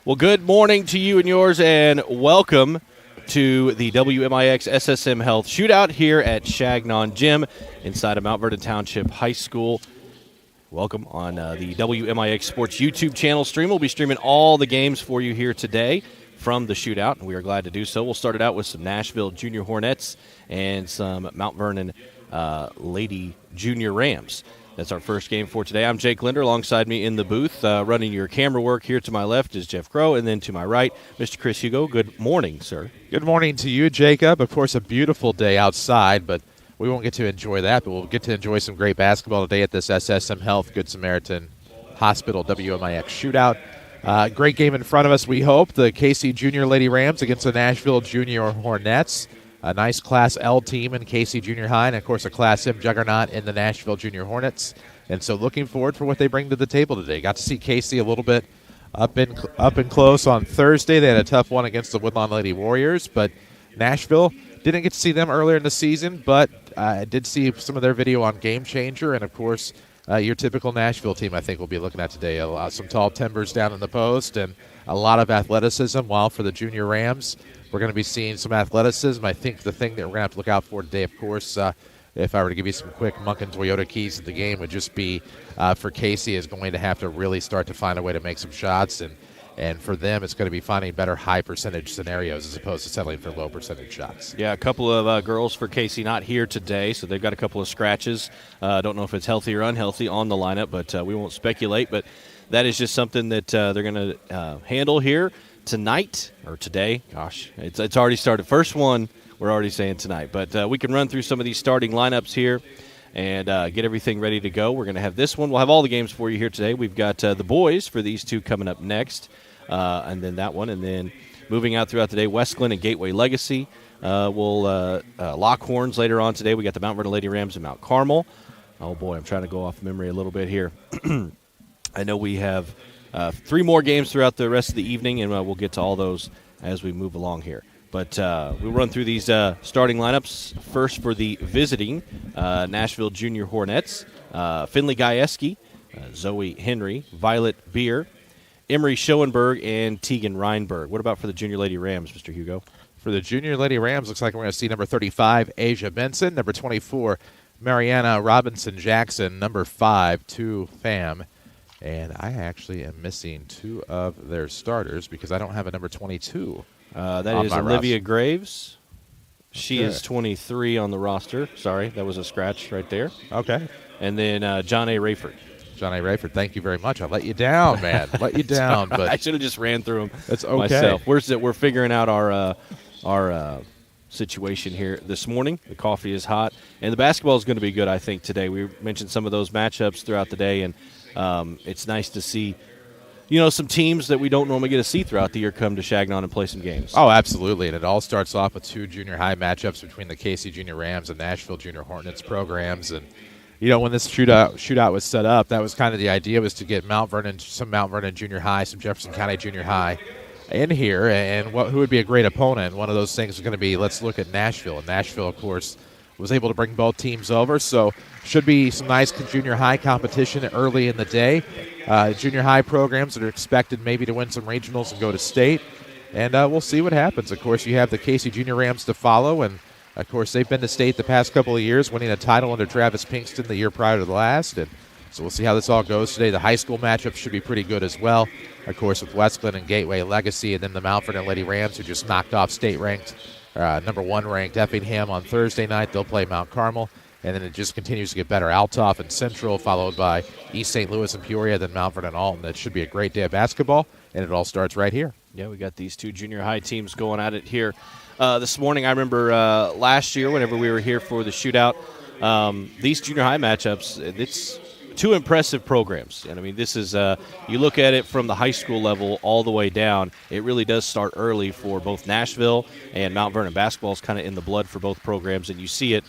Well, good morning to you and yours, and welcome to the WMIX SSM Health Shootout here at Chagnon Gym inside of Mount Vernon Township High School. Welcome on the WMIX Sports YouTube channel stream. We'll be streaming all the games for you here today from the Shootout, and we are glad to do so. We'll start it out with some Nashville Junior Hornets and some Mount Vernon Lady Junior Rams. That's our first game for today. I'm Jake Linder. Alongside me in the booth, running your camera work here to my left is Jeff Crow, and then to my right, Mr. Chris Hugo. Good morning, sir. Good morning to you, Jacob. Of course, a beautiful day outside, but we won't get to enjoy that, but we'll get to enjoy some great basketball today at this SSM Health Good Samaritan Hospital WMIX Shootout. Great game in front of us, we hope. The KC Junior Lady Rams against the Nashville Junior Hornettes. A nice Class L team in KC Junior High, and, of course, a Class M juggernaut in the Nashville Junior Hornets. And so looking forward for what they bring to the table today. Got to see KC a little bit up and close on Thursday. They had a tough one against the Woodlawn Lady Warriors, but Nashville didn't get to see them earlier in the season, but I did see some of their video on Game Changer, and, of course, your typical Nashville team I think we'll be looking at today. Some tall timbers down in the post and a lot of athleticism, while for the Junior Rams, we're going to be seeing some athleticism. I think the thing that we're going to have to look out for today, of course, if I were to give you some quick Munkin Toyota keys to the game, would just be for Casey is going to have to really start to find a way to make some shots. And for them, it's going to be finding better high-percentage scenarios as opposed to settling for low-percentage shots. Yeah, a couple of girls for Casey not here today, so they've got a couple of scratches. I don't know if it's healthy or unhealthy on the lineup, but we won't speculate. But that is just something that they're going to handle here tonight or today. Gosh, it's already started. First one, we're already saying tonight. But we can run through some of these starting lineups here and get everything ready to go. We're going to have this one. We'll have all the games for you here today. We've got the boys for these two coming up next, and then that one. And then moving out throughout the day, West Glen and Gateway Legacy. We'll Lockhorns later on today. We got the Mount Vernon Lady Rams and Mount Carmel. Oh, boy, I'm trying to go off memory a little bit here. I know we have 3 more games throughout the rest of the evening, and we'll get to all those as we move along here. But we'll run through these starting lineups. First for the visiting Nashville Junior Hornets, Finley Gajewski, Zoe Henry, Violet Beer, Emery Schoenberg, and Tegan Reinberg. What about for the Junior Lady Rams, Mr. Hugo? For the Junior Lady Rams, looks like we're going to see number 35, Asia Benson, number 24, Mariana Robinson-Jackson, number 5, Tu Pham. And I actually am missing 2 of their starters because I don't have a number 22. That is Olivia Graves. She is 23 on the roster. Sorry, that was a scratch right there. Okay. And then John A. Rayford. John A. Rayford, thank you very much. I let you down, man. Let you down. But I should have just ran through them okay. myself. We're figuring out our situation here this morning. The coffee is hot. And the basketball is going to be good, I think, today. We mentioned some of those matchups throughout the day, and it's nice to see, some teams that we don't normally get to see throughout the year come to Chagnon and play some games. Oh, absolutely. And it all starts off with 2 junior high matchups between the KC Junior Rams and Nashville Junior Hornets programs. And, when this shootout was set up, that was kind of the idea, was to get some Mount Vernon Junior High, some Jefferson County Junior High in here. And who would be a great opponent? One of those things is going to be, let's look at Nashville. And Nashville, of course, was able to bring both teams over, so should be some nice junior high competition early in the day. Junior high programs that are expected maybe to win some regionals and go to state, and we'll see what happens. Of course, you have the KC Junior Rams to follow, and, of course, they've been to state the past couple of years, winning a title under Travis Pinkston the year prior to the last, and so we'll see how this all goes today. The high school matchup should be pretty good as well, of course, with West Glen and Gateway Legacy, and then the Mount Vernon Lady Rams, who just knocked off state-ranked number 1 ranked Effingham on Thursday night. They'll play Mount Carmel, and then it just continues to get better. Altoff and Central, followed by East St. Louis and Peoria, then Mount Vernon and Alton. It should be a great day of basketball, and it all starts right here. Yeah, we got these 2 junior high teams going at it here this morning. I remember last year whenever we were here for the shootout, these junior high matchups, it's 2 impressive programs. And, I mean, this is you look at it from the high school level all the way down, it really does start early for both Nashville and Mount Vernon. Basketball is kind of in the blood for both programs, and you see it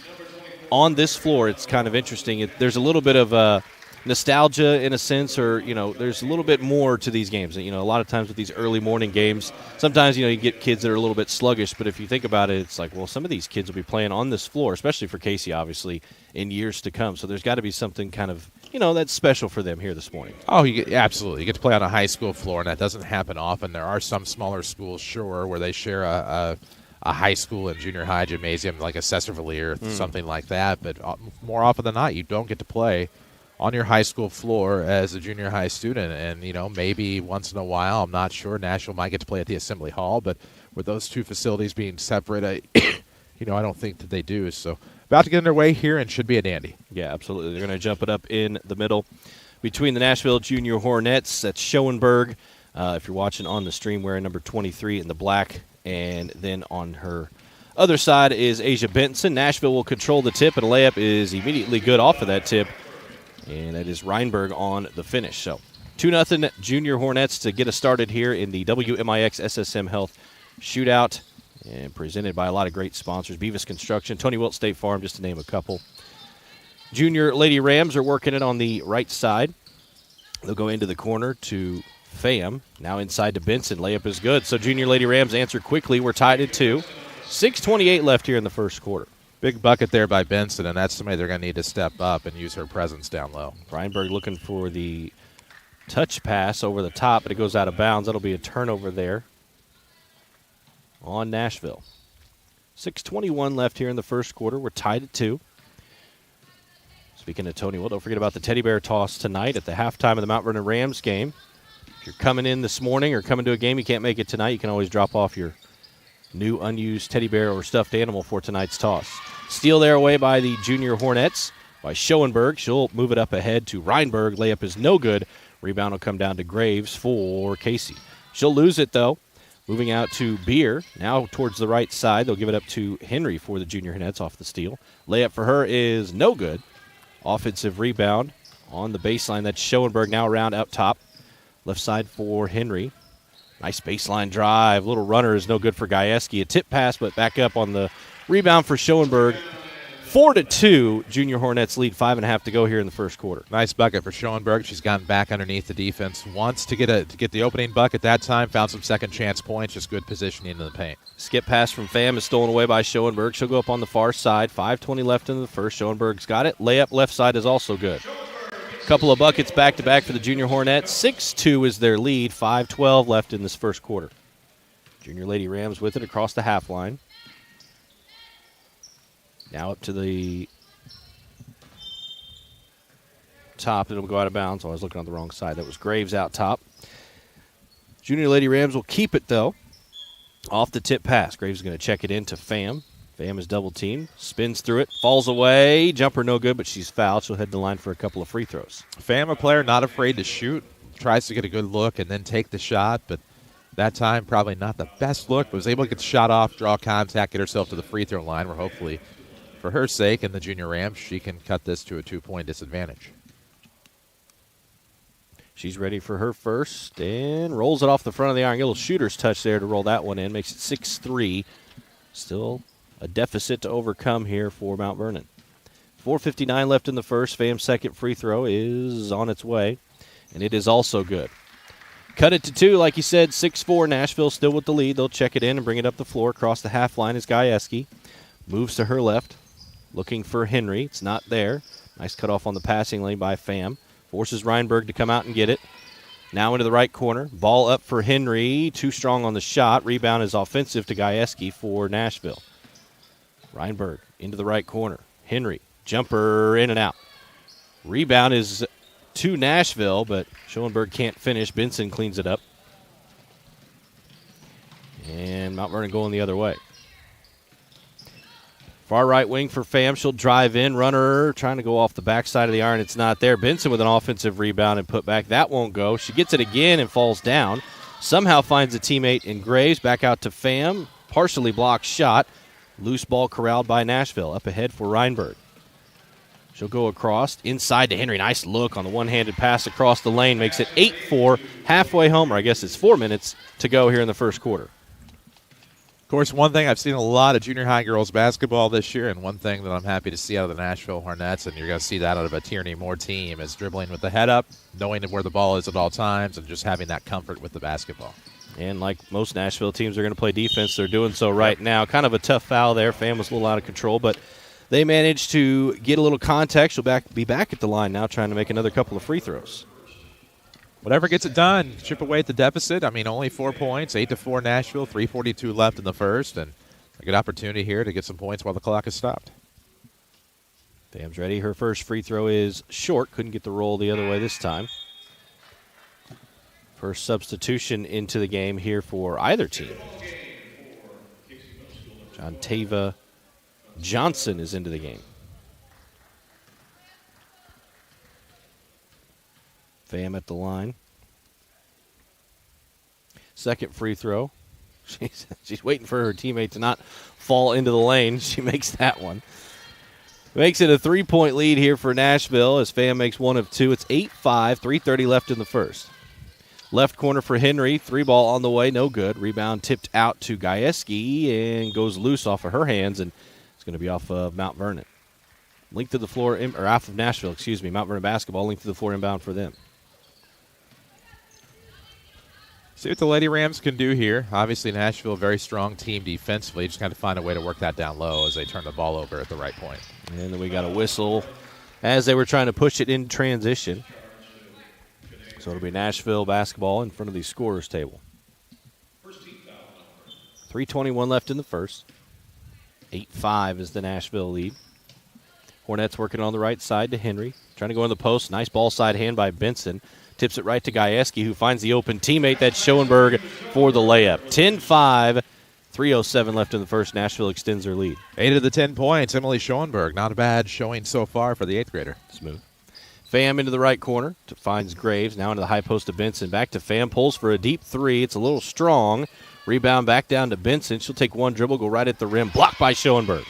on this floor. It's kind of interesting. There's a little bit of nostalgia in a sense, or, there's a little bit more to these games. A lot of times with these early morning games, sometimes, you get kids that are a little bit sluggish, but if you think about it, it's like, well, some of these kids will be playing on this floor, especially for Casey, obviously, in years to come. So there's got to be something kind of that's special for them here this morning. Oh, absolutely. You get to play on a high school floor, and that doesn't happen often. There are some smaller schools, sure, where they share a high school and junior high gymnasium, like a Cesar-Vallier, something like that. But more often than not, you don't get to play on your high school floor as a junior high student. And, maybe once in a while, I'm not sure, Nashville might get to play at the Assembly Hall. But with those two facilities being separate, I don't think that they do. So about to get underway here and should be a dandy. Yeah, absolutely. They're going to jump it up in the middle between the Nashville Junior Hornets. That's Schoenberg. If you're watching on the stream, wearing number 23 in the black. And then on her other side is Asia Benson. Nashville will control the tip, and a layup is immediately good off of that tip. And that is Reinberg on the finish. So 2-0 Junior Hornets to get us started here in the WMIX SSM Health Shootout. And presented by a lot of great sponsors. Beavis Construction, Tony Wilt State Farm, just to name a couple. Junior Lady Rams are working it on the right side. They'll go into the corner to Pham. Now inside to Benson. Layup is good. So Junior Lady Rams answer quickly. We're tied at 2. 6:28 left here in the first quarter. Big bucket there by Benson, and that's somebody they're going to need to step up and use her presence down low. Reinberg looking for the touch pass over the top, but it goes out of bounds. That'll be a turnover there on Nashville. 6:21 left here in the first quarter. We're tied at 2. Speaking of Tony, well, don't forget about the teddy bear toss tonight at the halftime of the Mount Vernon Rams game. If you're coming in this morning or coming to a game, you can't make it tonight, you can always drop off your new unused teddy bear or stuffed animal for tonight's toss. Steal there away by the Junior Hornets by Schoenberg. She'll move it up ahead to Reinberg. Layup is no good. Rebound will come down to Graves for Casey. She'll lose it, though. Moving out to Beer, now towards the right side. They'll give it up to Henry for the Junior Hornets off the steal. Layup for her is no good. Offensive rebound on the baseline. That's Schoenberg now around up top. Left side for Henry. Nice baseline drive. Little runner is no good for Gajewski. A tip pass, but back up on the rebound for Schoenberg. 4-2, Junior Hornets lead. 5.5 to go here in the first quarter. Nice bucket for Schoenberg. She's gotten back underneath the defense once to get the opening bucket that time. Found some second chance points. Just good positioning in the paint. Skip pass from Pham is stolen away by Schoenberg. She'll go up on the far side. 5:20 left in the first. Schoenberg's got it. Layup left side is also good. Couple of buckets back-to-back for the Junior Hornets. 6-2 is their lead. 5:12 left in this first quarter. Junior Lady Rams with it across the half line. Now up to the top. It'll go out of bounds. I was looking on the wrong side. That was Graves out top. Junior Lady Rams will keep it, though. Off the tip pass. Graves is going to check it in to Pham. Pham is double-teamed. Spins through it. Falls away. Jumper no good, but she's fouled. She'll head to the line for a couple of free throws. Pham, a player not afraid to shoot. Tries to get a good look and then take the shot, but that time probably not the best look, but was able to get the shot off, draw contact, get herself to the free throw line where hopefully, for her sake and the Junior Rams, she can cut this to a 2-point disadvantage. She's ready for her first and rolls it off the front of the iron. A little shooter's touch there to roll that one in. Makes it 6-3. Still a deficit to overcome here for Mount Vernon. 4:59 left in the first. Pham's second free throw is on its way, and it is also good. Cut it to 2, like you said, 6-4. Nashville still with the lead. They'll check it in and bring it up the floor. Across the half line is Gajewski. Moves to her left, looking for Henry. It's not there. Nice cutoff on the passing lane by Pham. Forces Reinberg to come out and get it. Now into the right corner. Ball up for Henry. Too strong on the shot. Rebound is offensive to Gajewski for Nashville. Reinberg into the right corner. Henry, jumper in and out. Rebound is to Nashville, but Schoenberg can't finish. Benson cleans it up. And Mount Vernon going the other way. Far right wing for Pham. She'll drive in. Runner trying to go off the backside of the iron. It's not there. Benson with an offensive rebound and put back. That won't go. She gets it again and falls down. Somehow finds a teammate in Graves. Back out to Pham. Partially blocked shot. Loose ball corralled by Nashville. Up ahead for Reinberg. She'll go across. Inside to Henry. Nice look on the one-handed pass across the lane. Makes it 8-4. Halfway home, or I guess it's 4 minutes to go here in the first quarter. Of course, one thing I've seen a lot of junior high girls basketball this year, and one thing that I'm happy to see out of the Nashville Hornets, and you're going to see that out of a Tierney Moore team, is dribbling with the head up, knowing where the ball is at all times, and just having that comfort with the basketball. And like most Nashville teams are going to play defense, they're doing so right now. Kind of a tough foul there. Pham was a little out of control, but they managed to get a little contact. She'll be back at the line now trying to make another couple of free throws. Whatever gets it done, chip away at the deficit. I mean, only 4 points, 8-4 Nashville, 3:42 left in the first, and a good opportunity here to get some points while the clock is stopped. Fam's ready. Her first free throw is short. Couldn't get the roll the other way this time. First substitution into the game here for either team. Jontava Johnson is into the game. Fam at the line. Second free throw. She's waiting for her teammate to not fall into the lane. She makes that one. Makes it a 3-point lead here for Nashville as Fam makes one of two. It's 8-5, 3:30 left in the first. Left corner for Henry. 3-ball on the way, no good. Rebound tipped out to Gajewski and goes loose off of her hands, and it's going to be off of Mount Vernon. Linked to the floor, or off of Nashville, excuse me. Mount Vernon basketball linked to the floor inbound for them. See what the Lady Rams can do here. Obviously, Nashville, a very strong team defensively. Just got to find a way to work that down low as they turn the ball over at the right point. And then we got a whistle as they were trying to push it in transition. So it'll be Nashville basketball in front of the scorer's table. 3:21 left in the first. 8-5 is the Nashville lead. Hornettes working on the right side to Henry. Trying to go in the post. Nice ball side hand by Benson. Tips it right to Gajewski, who finds the open teammate. That's Schoenberg for the layup. 10-5, 3:07 left in the first. Nashville extends their lead. 8 of the 10 points, Emily Schoenberg. Not a bad showing so far for the 8th grader. Smooth. Fam into the right corner. Finds Graves. Now into the high post to Benson. Back to Fam. Pulls for a deep three. It's a little strong. Rebound back down to Benson. She'll take one dribble, go right at the rim. Blocked by Schoenberg.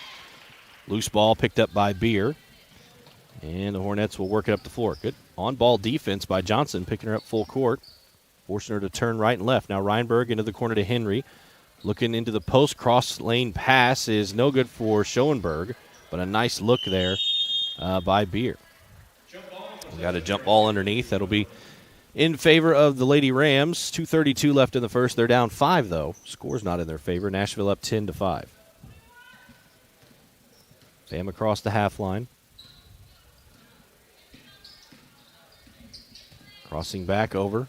Loose ball picked up by Beer. And the Hornets will work it up the floor. Good on-ball defense by Johnson, picking her up full court, forcing her to turn right and left. Now Reinberg into the corner to Henry. Looking into the post, cross-lane pass is no good for Schoenberg, but a nice look there by Beer. We got a jump ball underneath. That'll be in favor of the Lady Rams. 2:32 left in the first. They're down 5, though. Score's not in their favor. Nashville up 10-5. Fam across the half line. Crossing back over.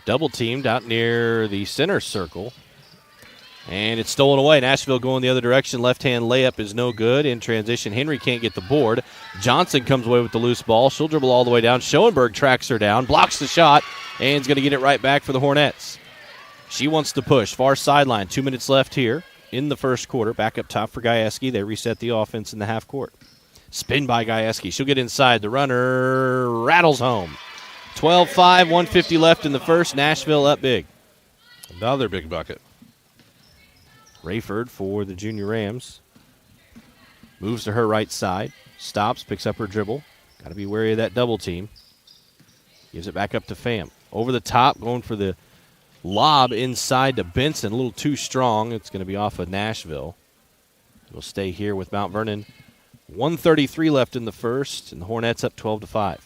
Double teamed out near the center circle. And it's stolen away. Nashville going the other direction. Left-hand layup is no good. In transition, Henry can't get the board. Johnson comes away with the loose ball. She'll dribble all the way down. Schoenberg tracks her down, blocks the shot, and is going to get it right back for the Hornets. She wants to push. Far sideline. 2 minutes left here in the first quarter. Back up top for Gajewski. They reset the offense in the half court. Spin by Gajewski. She'll get inside. The runner rattles home. 12-5, 150 left in the first. Nashville up big. Another big bucket. Rayford for the Junior Rams. Moves to her right side. Stops, picks up her dribble. Got to be wary of that double team. Gives it back up to Fam. Over the top, going for the lob inside to Benson. A little too strong. It's going to be off of Nashville. We'll stay here with Mount Vernon. 1:33 left in the first, and the Hornets up 12-5.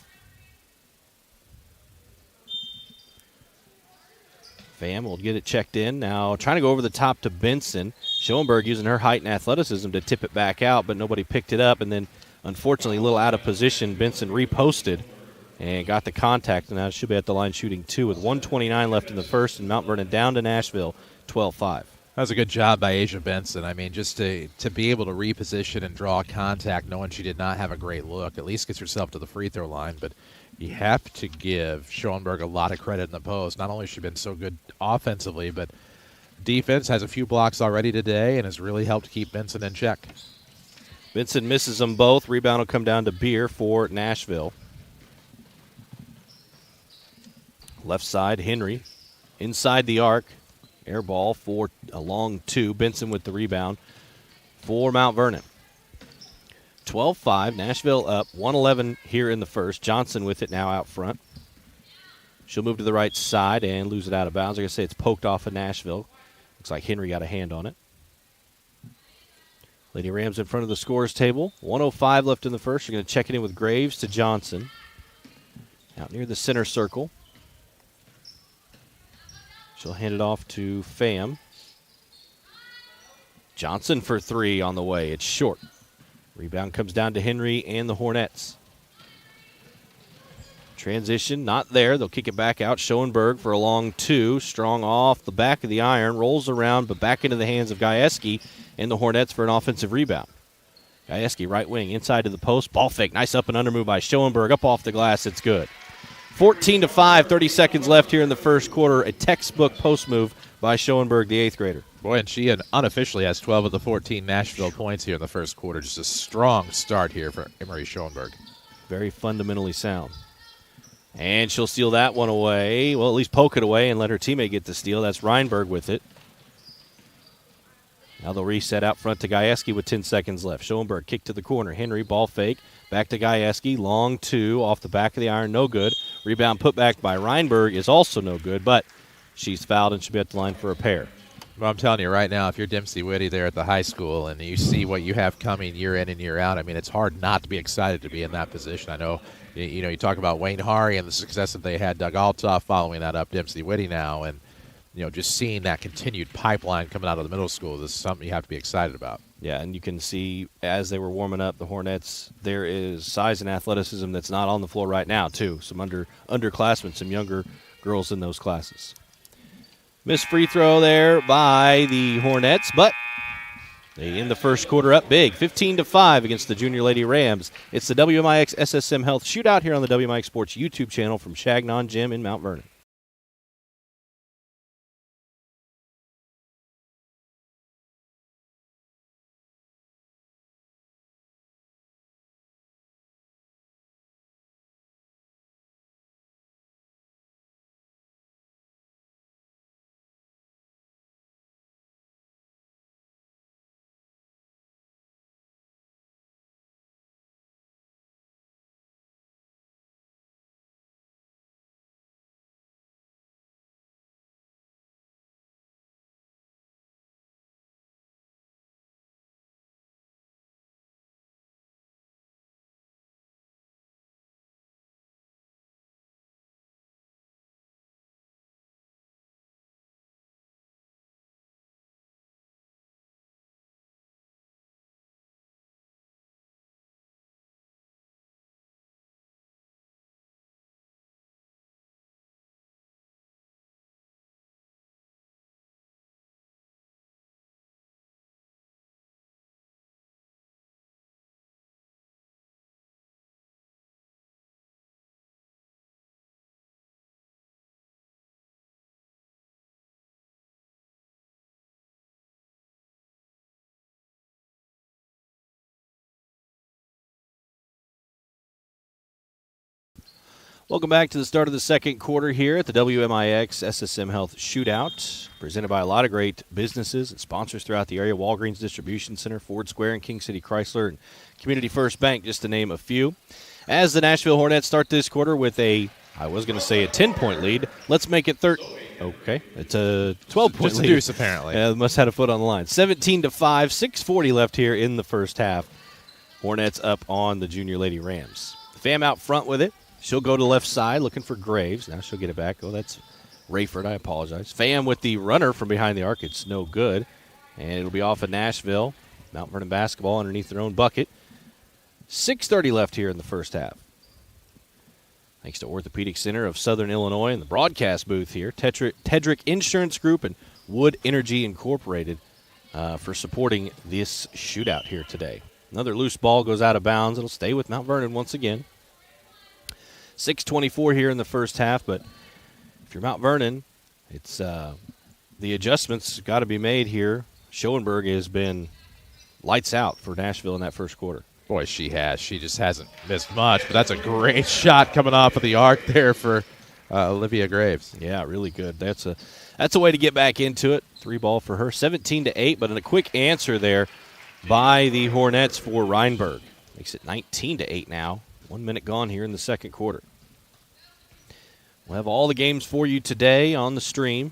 Fam will get it checked in. Now trying to go over the top to Benson. Schoenberg using her height and athleticism to tip it back out, but nobody picked it up. And then, unfortunately, a little out of position. Benson reposted and got the contact. And now she'll be at the line shooting 2 with 1:29 left in the first, and Mount Vernon down to Nashville 12-5. That was a good job by Asia Benson. I mean, just to be able to reposition and draw contact, knowing she did not have a great look, at least gets herself to the free throw line. But you have to give Schoenberg a lot of credit in the post. Not only has she been so good offensively, but defense has a few blocks already today and has really helped keep Benson in check. Benson misses them both. Rebound will come down to Beer for Nashville. Left side, Henry. Inside the arc. Air ball for a long 2. Benson with the rebound for Mount Vernon. 12-5. Nashville up. 1:11 here in the first. Johnson with it now out front. She'll move to the right side and lose it out of bounds. Like I say, it's poked off of Nashville. Looks like Henry got a hand on it. Lady Rams in front of the scores table. 1:05 left in the first. You're going to check it in with Graves to Johnson. Out near the center circle. She'll hand it off to Fam. Johnson for 3 on the way. It's short. Rebound comes down to Henry and the Hornettes. Transition, not there. They'll kick it back out. Schoenberg for a long two. Strong off the back of the iron. Rolls around, but back into the hands of Gajewski and the Hornets for an offensive rebound. Gajewski, right wing, inside to the post. Ball fake. Nice up and under move by Schoenberg. Up off the glass. It's good. 14-5, 30 seconds left here in the first quarter. A textbook post move by Schoenberg, the 8th grader. Boy, and she unofficially has 12 of the 14 Nashville points here in the first quarter. Just a strong start here for Emery Schoenberg. Very fundamentally sound. And she'll steal that one away. Well, at least poke it away and let her teammate get the steal. That's Reinberg with it. Now they'll reset out front to Gajewski with 10 seconds left. Schoenberg kick to the corner. Henry, ball fake. Back to Gajewski. Long two off the back of the iron. No good. Rebound put back by Reinberg is also no good, but she's fouled and should be at the line for a pair. Well, I'm telling you right now, if you're Dempsey Whitty there at the high school and you see what you have coming year in and year out, I mean, it's hard not to be excited to be in that position. I know, you talk about Wayne Hari and the success that they had, Doug Altoff following that up, Dempsey Whitty now, and, just seeing that continued pipeline coming out of the middle school, this is something you have to be excited about. Yeah, and you can see as they were warming up, the Hornets, there is size and athleticism that's not on the floor right now, too. Some underclassmen, some younger girls in those classes. Missed free throw there by the Hornets, but they end the first quarter up big, 15-5 against the Junior Lady Rams. It's the WMIX SSM Health Shootout here on the WMIX Sports YouTube channel from Chagnon Gym in Mount Vernon. Welcome back to the start of the second quarter here at the WMIX SSM Health Shootout, presented by a lot of great businesses and sponsors throughout the area. Walgreens Distribution Center, Ford Square, and King City Chrysler, and Community First Bank, just to name a few. As the Nashville Hornets start this quarter with a 10-point lead, let's make it 30. Okay, it's a 12-point lead. Just a deuce, apparently. Must have had a foot on the line. 17-5, 6:40 left here in the first half. Hornets up on the Junior Lady Rams. Pham out front with it. She'll go to left side looking for Graves. Now she'll get it back. Oh, that's Rayford. I apologize. Pham with the runner from behind the arc. It's no good. And it'll be off of Nashville. Mount Vernon basketball underneath their own bucket. 6:30 left here in the first half. Thanks to Orthopedic Center of Southern Illinois and the broadcast booth here, Tedrick Insurance Group and Wood Energy Incorporated for supporting this shootout here today. Another loose ball goes out of bounds. It'll stay with Mount Vernon once again. 6:24 here in the first half, but if you're Mount Vernon, it's the adjustments got to be made here. Schoenberg has been lights out for Nashville in that first quarter. Boy, she has. She just hasn't missed much, but that's a great shot coming off of the arc there for Olivia Graves. Yeah, really good. That's a way to get back into it. 3 ball for her, 17-8, but in a quick answer there by the Hornets for Reinberg. Makes it 19-8 now. 1 minute gone here in the second quarter. We'll have all the games for you today on the stream.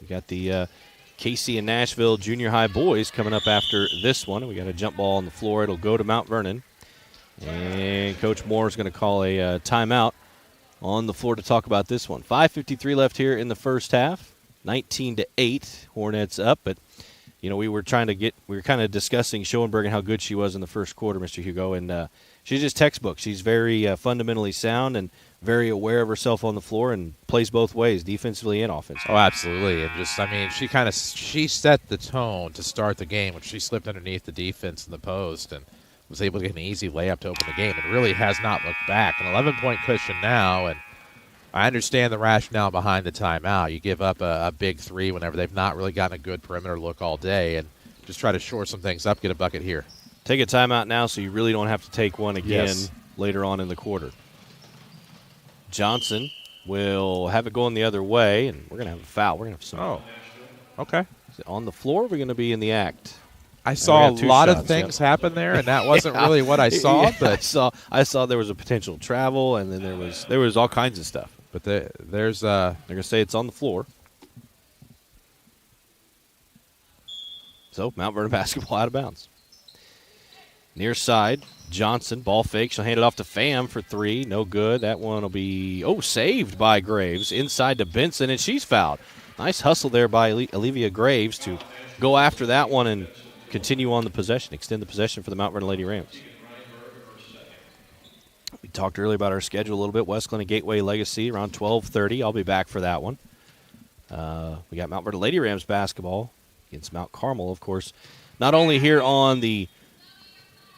We got the Casey and Nashville Junior High boys coming up after this one. We got a jump ball on the floor. It'll go to Mount Vernon. And Coach Moore is going to call a timeout on the floor to talk about this one. 5:53 left here in the first half. 19-8. Hornets up, but we were kind of discussing Schoenberg and how good she was in the first quarter, Mr. Hugo, and she's just textbook. She's very fundamentally sound and very aware of herself on the floor and plays both ways, defensively and offensively. Oh, absolutely. And she set the tone to start the game when she slipped underneath the defense in the post and was able to get an easy layup to open the game. It really has not looked back. An 11-point cushion now, and I understand the rationale behind the timeout. You give up a big three whenever they've not really gotten a good perimeter look all day, and just try to shore some things up, get a bucket here. Take a timeout now so you really don't have to take one again later on in the quarter. Johnson will have it going the other way, and we're going to have a foul. We're going to have some. Oh, okay. Is it on the floor? We're going to be in the act. I saw a lot of things happen there, and that wasn't really what I saw. Yeah, but I saw there was a potential travel, and then there was all kinds of stuff. But there's they're going to say it's on the floor. So Mount Vernon basketball out of bounds. Near side, Johnson, ball fake. She'll hand it off to Pham for three. No good. That one will be, saved by Graves. Inside to Benson, and she's fouled. Nice hustle there by Olivia Graves to go after that one and continue on the possession, extend the possession for the Mount Vernon Lady Rams. We talked earlier about our schedule a little bit. West Glen and Gateway Legacy around 12:30. I'll be back for that one. We got Mount Vernon Lady Rams basketball against Mount Carmel, of course, not only here on the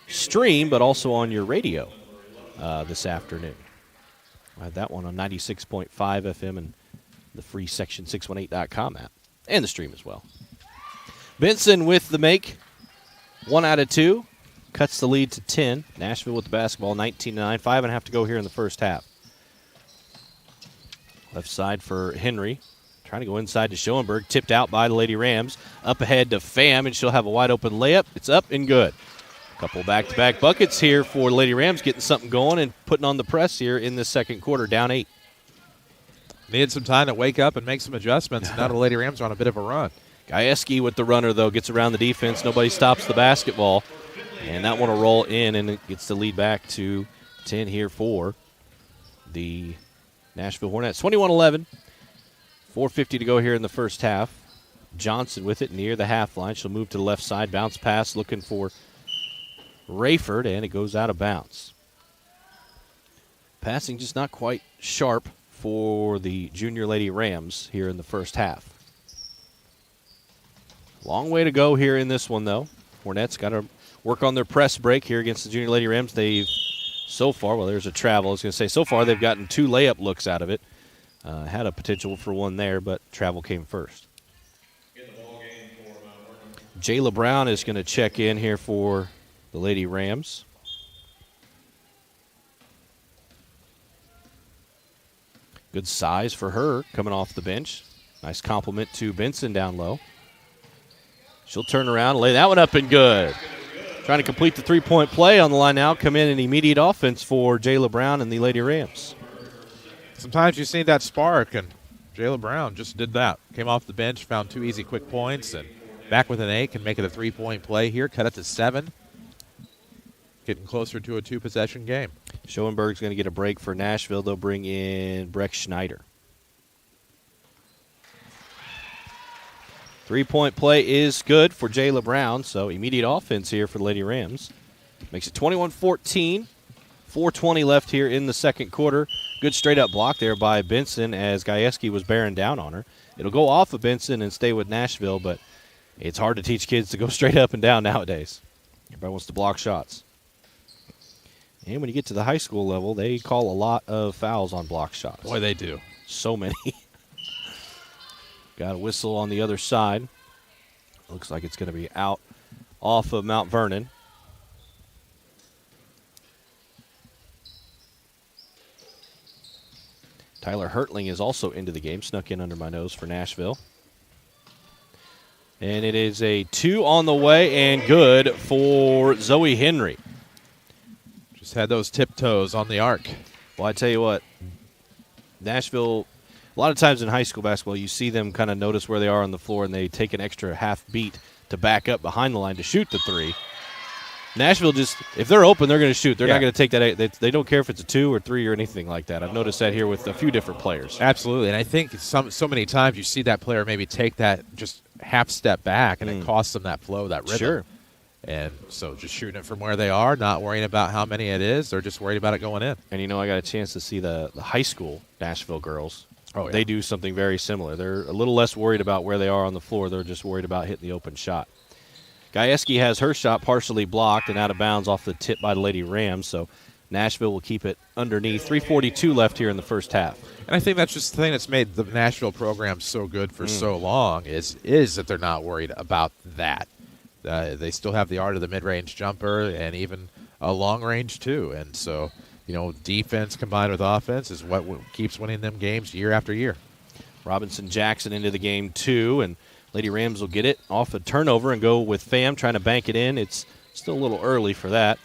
stream, but also on your radio this afternoon. I had that one on 96.5 FM and the free section618.com app, and the stream as well. Benson with the make. 1 out of 2. Cuts the lead to 10. Nashville with the basketball, 19-9. 5.5 to go here in the first half. Left side for Henry. Trying to go inside to Schoenberg. Tipped out by the Lady Rams. Up ahead to Pham, and she'll have a wide open layup. It's up and good. Couple back-to-back buckets here for Lady Rams, getting something going and putting on the press here in the second quarter, down 8. Needed some time to wake up and make some adjustments. Now the Lady Rams are on a bit of a run. Gajewski with the runner, though, gets around the defense. Nobody stops the basketball. And that one will roll in, and it gets the lead back to 10 here for the Nashville Hornets. 21-11. 4:50 to go here in the first half. Johnson with it near the half line. She'll move to the left side. Bounce pass looking for Rayford, and it goes out of bounds. Passing just not quite sharp for the Junior Lady Rams here in the first half. Long way to go here in this one, though. Hornets got to work on their press break here against the Junior Lady Rams. They've so far, there's a travel. I was going to say, so far they've gotten 2 layup looks out of it. Had a potential for one there, but travel came first. Jayla Brown is going to check in here for the Lady Rams. Good size for her coming off the bench. Nice compliment to Benson down low. She'll turn around and lay that one up and good. Trying to complete the three-point play on the line now. Come in an immediate offense for Jayla Brown and the Lady Rams. Sometimes you see that spark, and Jayla Brown just did that. Came off the bench, found 2 easy quick points, and back with an 8 can make it a 3-point play here. Cut it to 7. Getting closer to a 2-possession game. Schoenberg's going to get a break for Nashville. They'll bring in Breck Schneider. 3-point play is good for Jayla Brown, so immediate offense here for the Lady Rams. Makes it 21-14. 4:20 left here in the second quarter. Good straight-up block there by Benson as Gajewski was bearing down on her. It'll go off of Benson and stay with Nashville, but it's hard to teach kids to go straight up and down nowadays. Everybody wants to block shots. And when you get to the high school level, they call a lot of fouls on block shots. Boy, they do. So many. Got a whistle on the other side. Looks like it's going to be out off of Mount Vernon. Tyler Hertling is also into the game. Snuck in under my nose for Nashville. And it is a 2 on the way and good for Zoe Henry. Just had those tiptoes on the arc. Well, I tell you what, Nashville, a lot of times in high school basketball, you see them kind of notice where they are on the floor, and they take an extra half beat to back up behind the line to shoot the 3. Nashville just, if they're open, they're going to shoot. They're not going to take that. They don't care if it's a 2 or 3 or anything like that. I've noticed that here with a few different players. Absolutely, and I think so many times you see that player maybe take that just half step back, and it costs them that flow, that rhythm. Sure. And so just shooting it from where they are, not worrying about how many it is. They're just worried about it going in. And, I got a chance to see the high school Nashville girls. Oh, yeah. They do something very similar. They're a little less worried about where they are on the floor. They're just worried about hitting the open shot. Gajewski has her shot partially blocked and out of bounds off the tip by the Lady Rams, so Nashville will keep it underneath. 3:42 left here in the first half. And I think that's just the thing that's made the Nashville program so good for so long is that they're not worried about that. They still have the art of the mid-range jumper and even a long range too. And so, defense combined with offense is what keeps winning them games year after year. Robinson Jackson into the game too, and Lady Rams will get it off a turnover and go with Pham trying to bank it in. It's still a little early for that.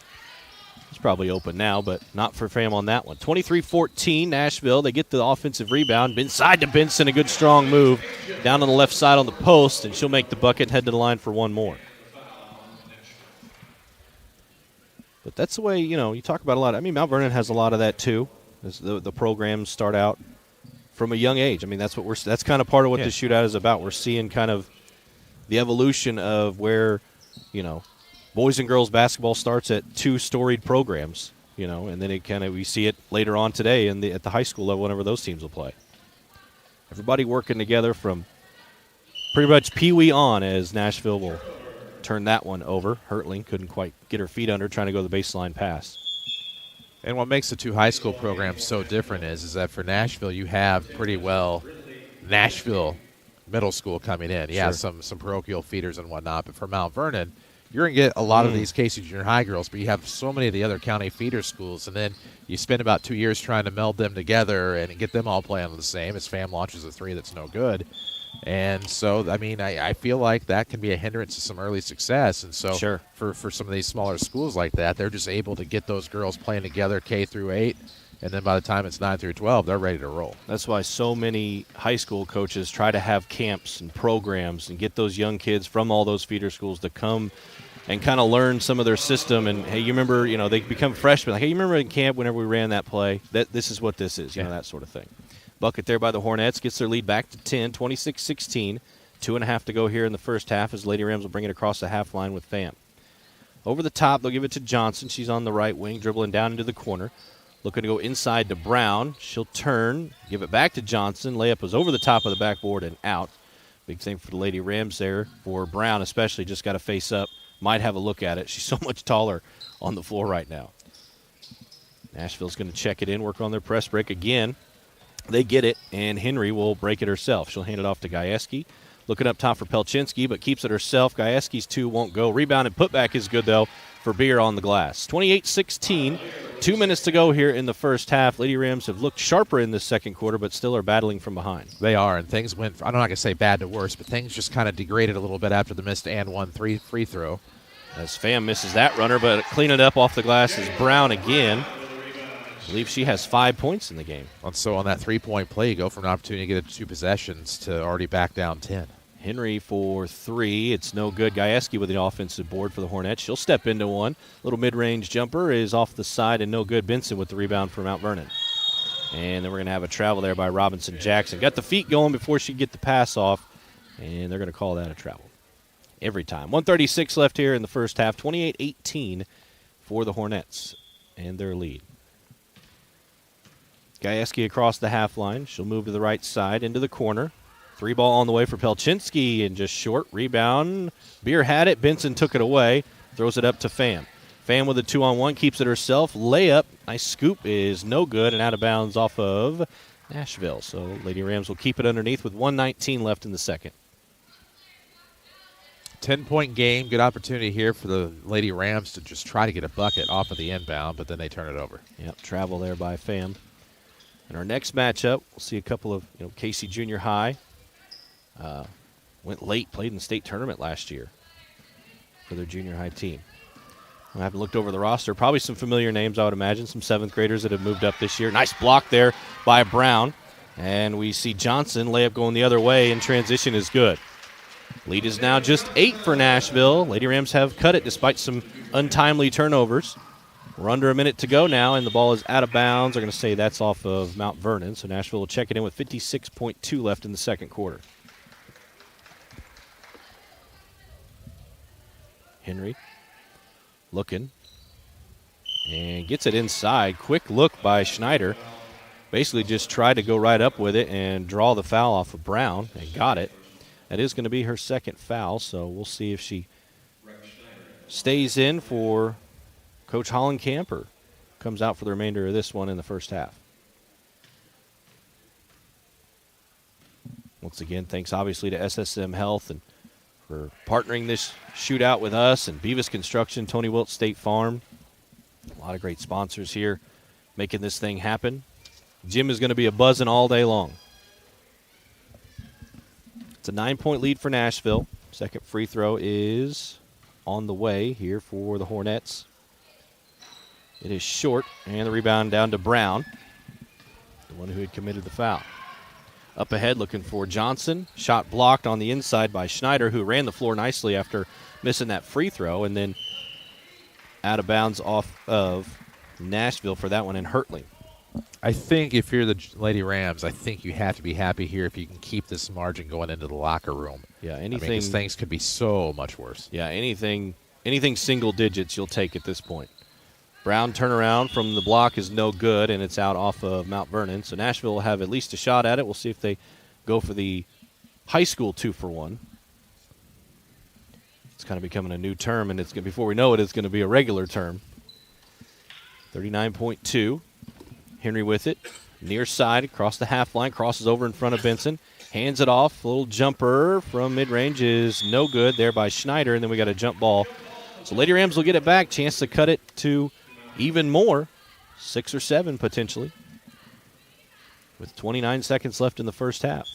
It's probably open now, but not for Pham on that one. 23-14, Nashville. They get the offensive rebound. Inside to Benson, a good strong move. Down on the left side on the post, and she'll make the bucket and head to the line for one more. But that's the way, you talk about a lot. I mean, Mount Vernon has a lot of that too. As the programs start out from a young age. I mean, that's kind of part of what the shootout is about. We're seeing kind of the evolution of where, boys and girls basketball starts at two storied programs, and then we see it later on today at the high school level whenever those teams will play. Everybody working together from pretty much Pee-wee on as Nashville will turn that one over. Hertling couldn't quite get her feet under trying to go the baseline pass. And what makes the two high school programs so different is that for Nashville you have pretty well Nashville middle school coming in. Yeah, some parochial feeders and whatnot. But for Mount Vernon, you're going to get a lot of these Casey Junior High girls, but you have so many of the other county feeder schools, and then you spend about 2 years trying to meld them together and get them all playing on the same as Pham launches a three that's no good. And so, I mean, I feel like that can be a hindrance to some early success. And so for some of these smaller schools like that, they're just able to get those girls playing together K through 8, and then by the time it's 9 through 12, they're ready to roll. That's why so many high school coaches try to have camps and programs and get those young kids from all those feeder schools to come and kind of learn some of their system. And, hey, you remember, they become freshmen. Like, hey, you remember in camp whenever we ran that play? This is what this is, that sort of thing. Bucket there by the Hornettes gets their lead back to 10, 26-16. 2.5 to go here in the first half as Lady Rams will bring it across the half line with Pham. Over the top, they'll give it to Johnson. She's on the right wing, dribbling down into the corner. Looking to go inside to Brown. She'll turn, give it back to Johnson. Layup was over the top of the backboard and out. Big thing for the Lady Rams there. For Brown especially, just got to face up. Might have a look at it. She's so much taller on the floor right now. Nashville's going to check it in, work on their press break again. They get it, and Henry will break it herself. She'll hand it off to Gajewski. Looking up top for Pelczynski, but keeps it herself. Gajewski's two won't go. Rebound and putback is good, though, for Beer on the glass. 28-16, 2 minutes to go here in the first half. Lady Rams have looked sharper in this second quarter, but still are battling from behind. They are, and things went, I'm not going to say bad to worse, but things just kind of degraded a little bit after the missed and 1-3 free throw. As Pham misses that runner, but cleaning it up off the glass is Brown again. I believe she has 5 points in the game. And so on that three-point play, you go from an opportunity to get it to 2 possessions to already back down 10. Henry for 3. It's no good. Gajewski with the offensive board for the Hornets. She'll step into one. Little mid-range jumper is off the side and no good. Benson with the rebound for Mount Vernon. And then we're going to have a travel there by Robinson Jackson. Got the feet going before she could get the pass off, and they're going to call that a travel. Every time. 1:36 left here in the first half. 28-18 for the Hornets and their lead. Gajewski across the half line. She'll move to the right side into the corner. 3 ball on the way for Pelczynski and just short. Rebound. Beer had it. Benson took it away. Throws it up to Pham. Pham with a 2-on-1. Keeps it herself. Layup. Nice scoop is no good and out of bounds off of Nashville. So Lady Rams will keep it underneath with 1:19 left in the second. 10-point game. Good opportunity here for the Lady Rams to just try to get a bucket off of the inbound, but then they turn it over. Yep, travel there by Pham. In our next matchup, we'll see a couple of, Casey Junior High. Went late, played in the state tournament last year for their junior high team. I haven't looked over the roster. Probably some familiar names, I would imagine. Some 7th graders that have moved up this year. Nice block there by Brown. And we see Johnson layup going the other way, and transition is good. Lead is now just 8 for Nashville. Lady Rams have cut it despite some untimely turnovers. We're under a minute to go now, and the ball is out of bounds. They're going to say that's off of Mount Vernon, so Nashville will check it in with 56.2 left in the second quarter. Henry looking and gets it inside. Quick look by Schneider. Basically just tried to go right up with it and draw the foul off of Brown and got it. That is going to be her second foul, so we'll see if she stays in for Coach Hollenkamp or comes out for the remainder of this one in the first half. Once again, thanks obviously to SSM Health and for partnering this shootout with us and Beavis Construction, Tony Wilt State Farm. A lot of great sponsors here making this thing happen. Gym is going to be a buzzing all day long. It's a 9-point lead for Nashville. Second free throw is on the way here for the Hornettes. It is short, and the rebound down to Brown, the one who had committed the foul. Up ahead looking for Johnson. Shot blocked on the inside by Schneider, who ran the floor nicely after missing that free throw, and then out of bounds off of Nashville for that one in Hertling. I think if you're the Lady Rams, I think you have to be happy here if you can keep this margin going into the locker room. Yeah, anything. I mean, things could be so much worse. Yeah, anything single digits you'll take at this point. Brown turnaround from the block is no good, and it's out off of Mount Vernon. So Nashville will have at least a shot at it. We'll see if they go for the high school 2-for-1. It's kind of becoming a new term, and before we know it, it's going to be a regular term. 39.2. Henry with it. Near side, across the half line, crosses over in front of Benson. Hands it off. A little jumper from mid-range is no good there by Schneider, and then we got a jump ball. So Lady Rams will get it back. Chance to cut it to even more, 6 or 7 potentially, with 29 seconds left in the first half.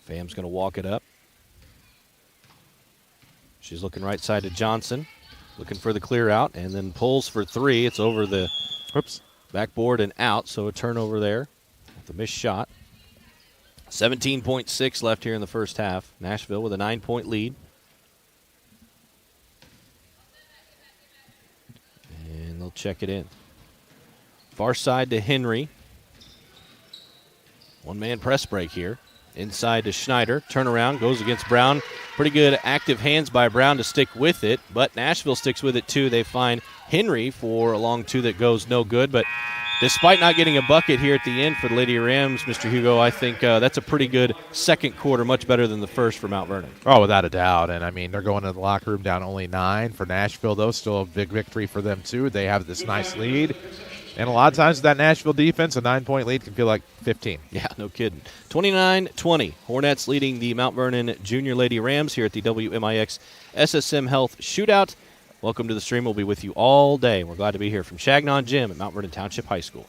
Fam's going to walk it up. She's looking right side to Johnson, looking for the clear out, and then pulls for 3. It's over the backboard and out, so a turnover there with a missed shot. 17.6 left here in the first half. Nashville with a 9-point lead. And they'll check it in. Far side to Henry. One-man press break here. Inside to Schneider. Turnaround, goes against Brown. Pretty good active hands by Brown to stick with it, but Nashville sticks with it too. They find Henry for a long 2 that goes no good, but despite not getting a bucket here at the end for the Lady Rams, Mr. Hugo, I think that's a pretty good second quarter, much better than the first for Mount Vernon. Oh, without a doubt. And, I mean, they're going to the locker room down only 9. For Nashville, though, still a big victory for them, too. They have this nice lead. And a lot of times that Nashville defense, a 9-point lead can feel like 15. Yeah, no kidding. 29-20. Hornets leading the Mount Vernon Junior Lady Rams here at the WMIX SSM Health Shootout. Welcome to the stream. We'll be with you all day. We're glad to be here from Chagnon Gym at Mount Vernon Township High School.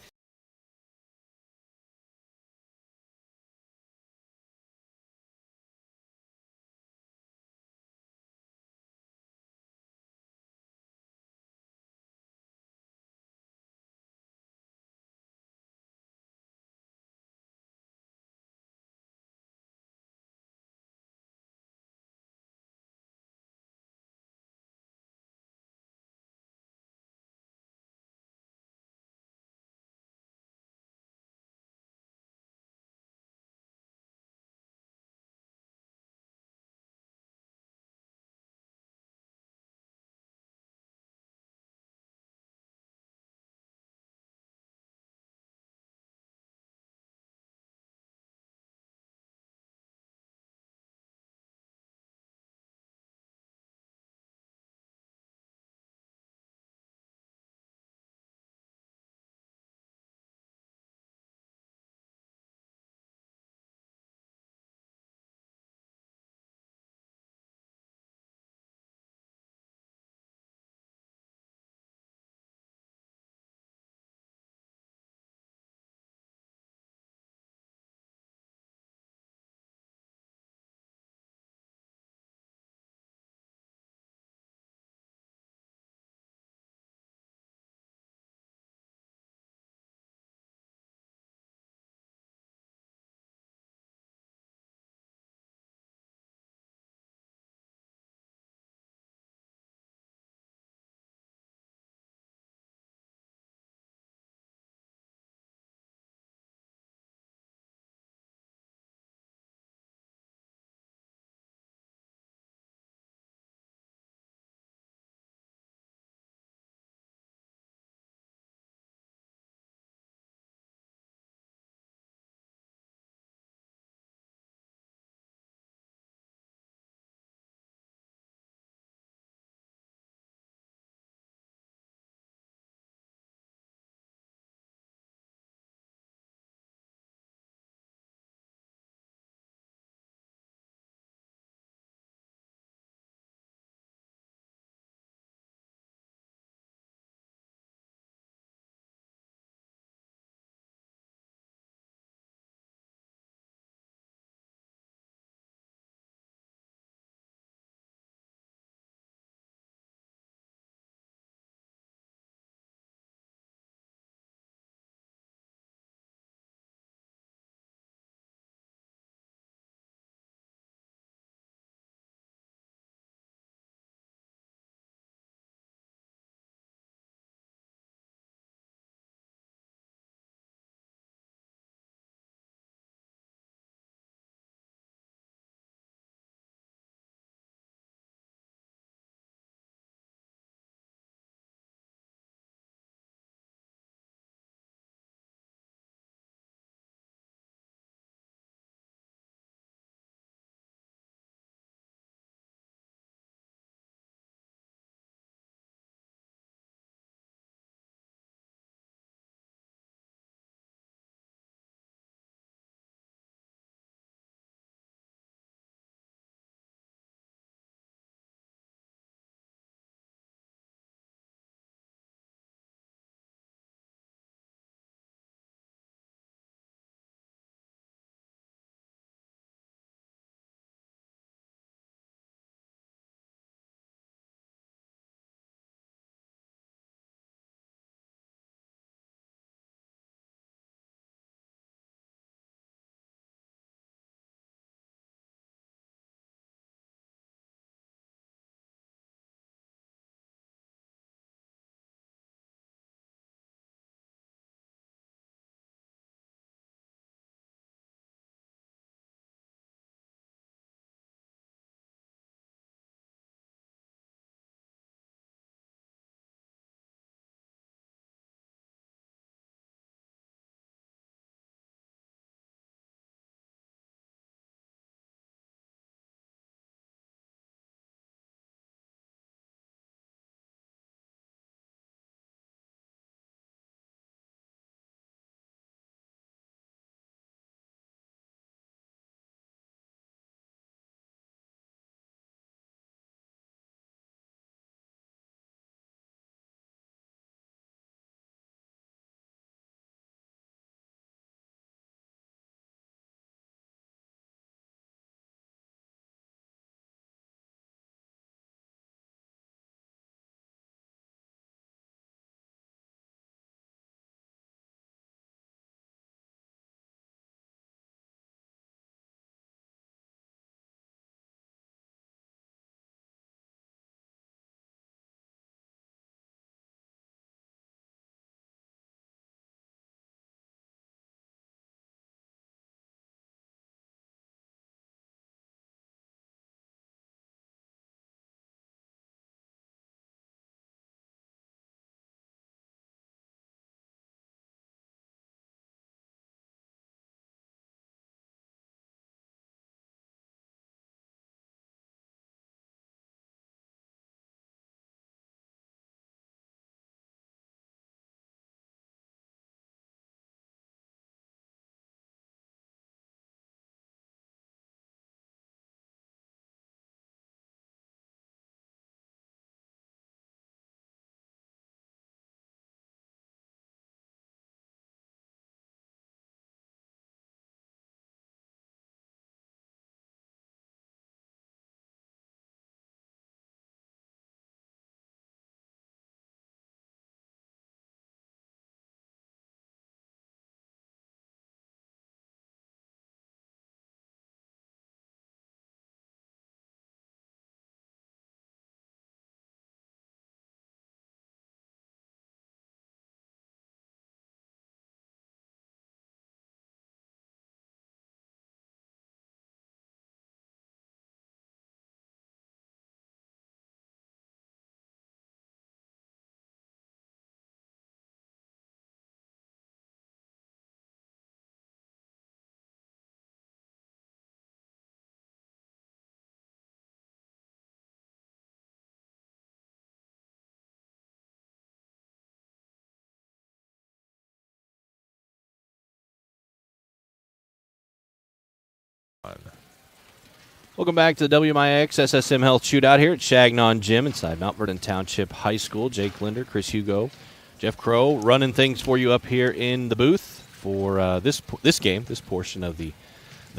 Welcome back to the WMIX SSM Health Shootout here at Chagnon Gym inside Mount Vernon Township High School. Jake Linder, Chris Hugo, Jeff Crow running things for you up here in the booth for this game, this portion of the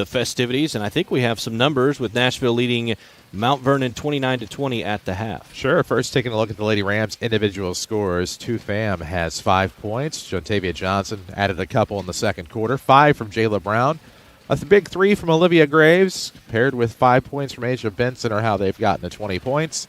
festivities. And I think we have some numbers with Nashville leading Mount Vernon 29-20 at the half. Sure. First, taking a look at the Lady Rams' individual scores. 2Fam has 5 points. Jontavia Johnson added a couple in the second quarter. 5 from Jayla Brown. A big 3 from Olivia Graves, paired with 5 points from Asia Benson, are how they've gotten to 20 points.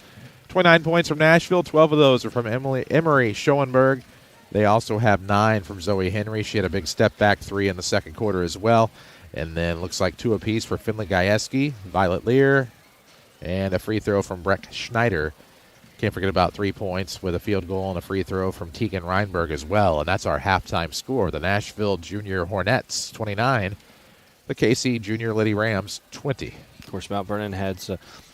29 points from Nashville. 12 of those are from Emery Schoenberg. They also have 9 from Zoe Henry. She had a big step-back 3 in the second quarter as well. And then looks like 2 apiece for Finley Gajewski, Violet Lear, and a free throw from Breck Schneider. Can't forget about 3 points with a field goal and a free throw from Tegan Reinberg as well. And that's our halftime score. The Nashville Junior Hornettes, 29. The KC Junior Lady Rams, 20. Of course, Mount Vernon had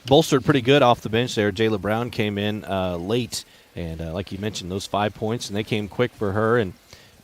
bolstered pretty good off the bench there. Jayla Brown came in late, and like you mentioned, those 5 points, and they came quick for her. And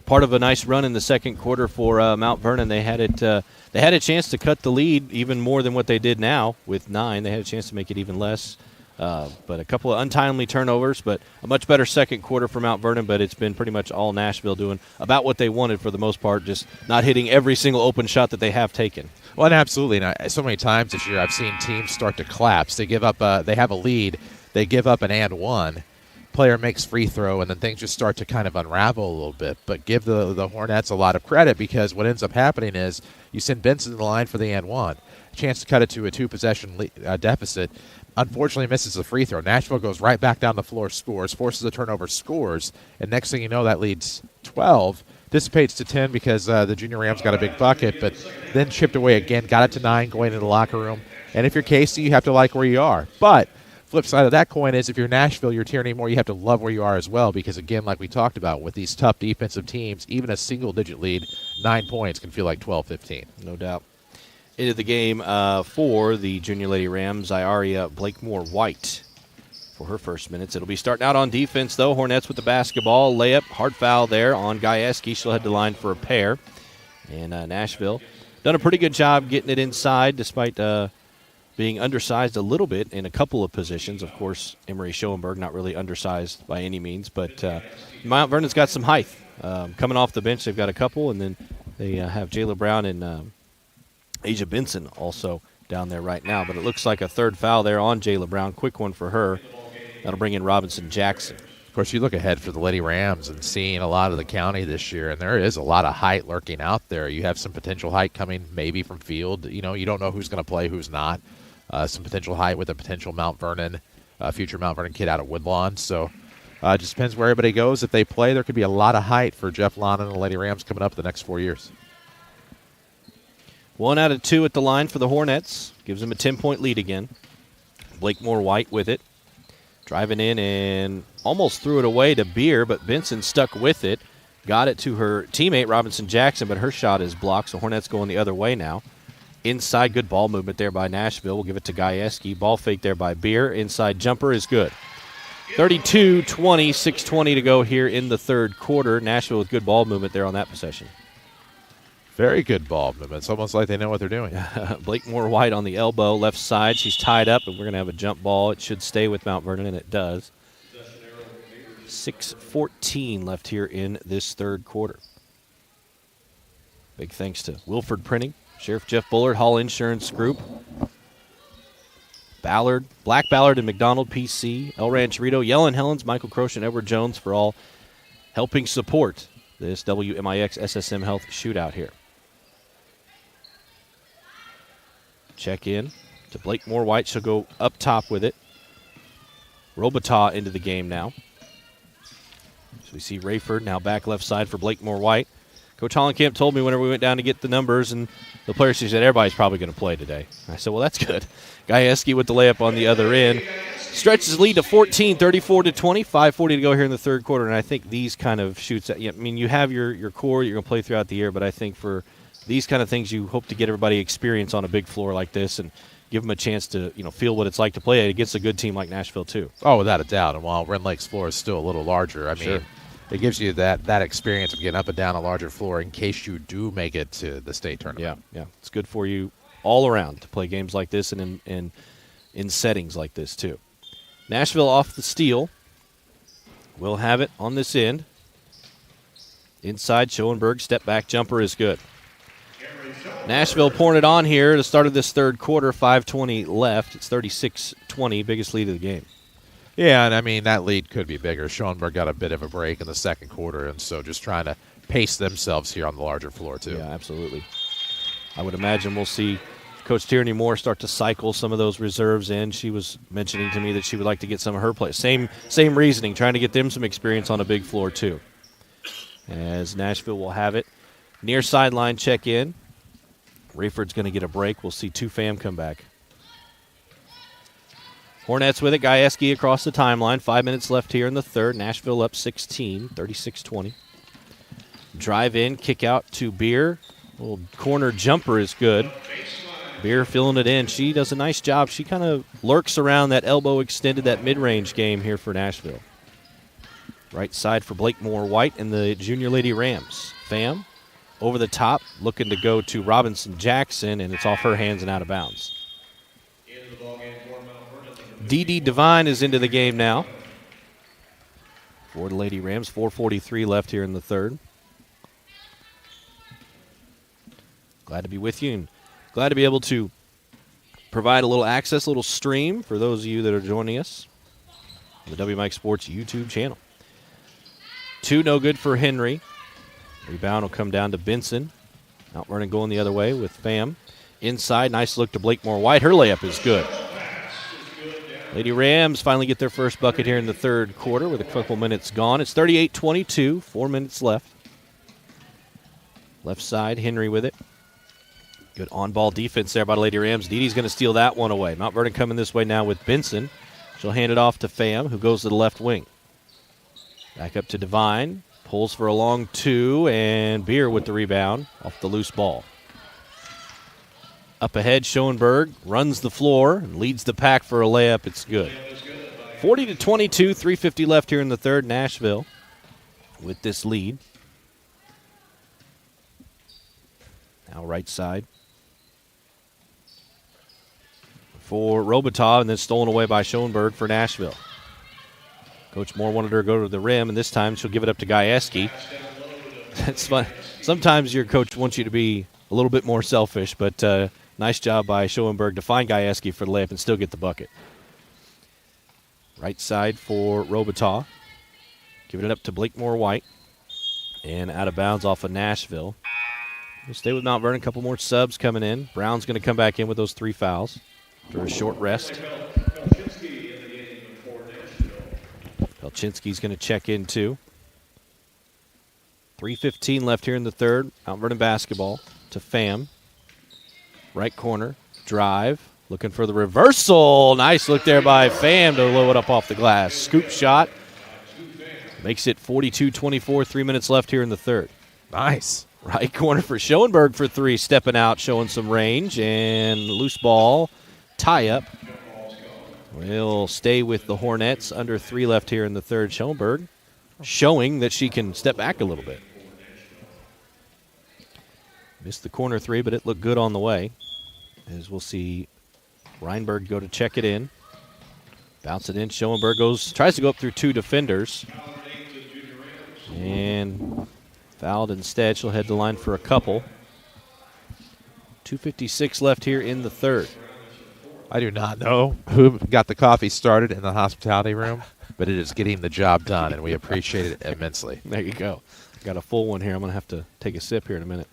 part of a nice run in the second quarter for Mount Vernon. They had it. They had a chance to cut the lead even more than what they did now with 9. They had a chance to make it even less. But a couple of untimely turnovers, but a much better second quarter for Mount Vernon. But it's been pretty much all Nashville doing about what they wanted for the most part, just not hitting every single open shot that they have taken. Well, and absolutely. And so many times this year I've seen teams start to collapse. They give up. They have a lead. They give up an and one. Player makes free throw, and then things just start to kind of unravel a little bit. But give the Hornets a lot of credit, because what ends up happening is you send Benson to the line for the and one. Chance to cut it to a 2-possession deficit. Unfortunately misses the free throw. Nashville goes right back down the floor, scores, forces a turnover, scores, and next thing you know, that leads 12. Dissipates to 10 because the Junior Rams got a big bucket, but then chipped away again, got it to 9 going into the locker room. And if you're Casey, you have to like where you are. But flip side of that coin is if you're Nashville, you're Tierney Moore, you have to love where you are as well, because, again, like we talked about, with these tough defensive teams, even a single-digit lead, 9 points can feel like 12-15. No doubt. Into the game for the Junior Lady Rams, Iaria Blakemore-White for her first minutes. It'll be starting out on defense, though. Hornets with the basketball. Layup, hard foul there on Gajewski. She'll head to line for a pair. And Nashville done a pretty good job getting it inside, despite being undersized a little bit in a couple of positions. Of course, Emery Schoenberg not really undersized by any means, but Mount Vernon's got some height. Coming off the bench, they've got a couple, and then they have Jayla Brown and Asia Benson also down there right now. But it looks like a third foul there on Jayla Brown. Quick one for her. That'll bring in Robinson Jackson. Of course, you look ahead for the Lady Rams and seeing a lot of the county this year, and there is a lot of height lurking out there. You have some potential height coming maybe from field. You know, you don't know who's going to play, who's not. Some potential height with a potential Mount Vernon, future Mount Vernon kid out of Woodlawn. So it just depends where everybody goes. If they play, there could be a lot of height for Jeff Lon and the Lady Rams coming up the next 4 years. 1 out of 2 at the line for the Hornets. Gives them a 10-point lead again. Blakemore-White with it. Driving in and almost threw it away to Beer, but Benson stuck with it. Got it to her teammate, Robinson Jackson, but her shot is blocked, so Hornets going the other way now. Inside, good ball movement there by Nashville. We'll give it to Gajewski. Ball fake there by Beer. Inside jumper is good. 32-20, 6:20 to go here in the third quarter. Nashville with good ball movement there on that possession. Very good ball movement. It's almost like they know what they're doing. Blakemore-White on the elbow, left side. She's tied up, and we're going to have a jump ball. It should stay with Mount Vernon, and it does. 6:14 left here in this third quarter. Big thanks to Wilford Printing, Sheriff Jeff Bullard, Hall Insurance Group, Ballard, Black Ballard and McDonald PC, El Rancherito, Yellen Helens, Michael Croce, and Edward Jones for all helping support this WMIX SSM Health Shootout here. Check in to Blakemore-White. She'll go up top with it. Robitaille into the game now. So we see Rayford now back left side for Blakemore-White. Coach Hollenkamp told me whenever we went down to get the numbers, and the players, he said, everybody's probably going to play today. I said, well, that's good. Gajewski with the layup on the other end. Stretches lead to 14, 34-20, 5:40 to go here in the third quarter. And I think these kind of shoots, I mean, you have your core you're going to play throughout the year, but I think for these kind of things, you hope to get everybody experience on a big floor like this and give them a chance to, feel what it's like to play against a good team like Nashville too. Oh, without a doubt. And while Ren Lake's floor is still a little larger, I mean, it gives you that experience of getting up and down a larger floor in case you do make it to the state tournament. Yeah. It's good for you all around to play games like this and in settings like this too. Nashville off the steal. We'll have it on this end. Inside, Schoenberg, step back jumper is good. Nashville pouring it on here at the start of this third quarter, 5:20 left. It's 36-20, biggest lead of the game. Yeah, and I mean, that lead could be bigger. Schoenberg got a bit of a break in the second quarter, and so just trying to pace themselves here on the larger floor, too. Yeah, absolutely. I would imagine we'll see Coach Tierney Moore start to cycle some of those reserves in. She was mentioning to me that she would like to get some of her players. Same reasoning, trying to get them some experience on a big floor, too. As Nashville will have it. Near sideline check in. Rayford's going to get a break. We'll see 2 fam come back. Hornettes with it. Gajewski across the timeline. 5 minutes left here in the third. Nashville up 16, 36-20. Drive in, kick out to Beer. Little corner jumper is good. Beer filling it in. She does a nice job. She kind of lurks around that elbow extended, that mid-range game here for Nashville. Right side for Blakemore White and the Junior Lady Rams. Fam over the top, looking to go to Robinson Jackson, and it's off her hands and out of bounds. D.D. Devine is into the game now for the Lady Rams. 4:43 left here in the third. Glad to be with you and glad to be able to provide a little access, a little stream for those of you that are joining us on the WMIX Sports YouTube channel. 2 no good for Henry. Rebound will come down to Benson. Mount Vernon going the other way with Fam. Inside, nice look to Blakemore White. Her layup is good. Lady Rams finally get their first bucket here in the third quarter with a couple minutes gone. It's 38-22, 4 minutes left. Left side, Henry with it. Good on-ball defense there by the Lady Rams. Didi's going to steal that one away. Mount Vernon coming this way now with Benson. She'll hand it off to Fam, who goes to the left wing. Back up to Devine. Pulls for a long 2, and Beer with the rebound off the loose ball. Up ahead, Schoenberg runs the floor and leads the pack for a layup. It's good. 40-22, 3:50 left here in the third. Nashville with this lead. Now right side for Robitaille, and then stolen away by Schoenberg for Nashville. Coach Moore wanted her to go to the rim, and this time she'll give it up to Gajewski. That's fun. Sometimes your coach wants you to be a little bit more selfish, but nice job by Schoenberg to find Gajewski for the layup and still get the bucket. Right side for Robitaille. Giving it up to Blakemore White. And out of bounds off of Nashville. We'll stay with Mount Vernon. A couple more subs coming in. Brown's going to come back in with those 3 fouls after a short rest. Pelchinski's going to check in too. 3:15 left here in the third. Mount Vernon basketball to Fam. Right corner. Drive. Looking for the reversal. Nice look there by Fam to load it up off the glass. Scoop shot. Makes it 42-24. 3 minutes left here in the third. Nice. Right corner for Schoenberg for 3. Stepping out, showing some range. And loose ball. Tie up. We'll stay with the Hornets. Under 3 left here in the third. Schoenberg showing that she can step back a little bit. Missed the corner 3, but it looked good on the way. As we'll see Reinberg go to check it in. Bounce it in. Schoenberg tries to go up through 2 defenders. And fouled instead. She'll head to the line for a couple. 2:56 left here in the third. I do not know who got the coffee started in the hospitality room, but it is getting the job done, and we appreciate it immensely. There you go. Got a full one here. I'm going to have to take a sip here in a minute.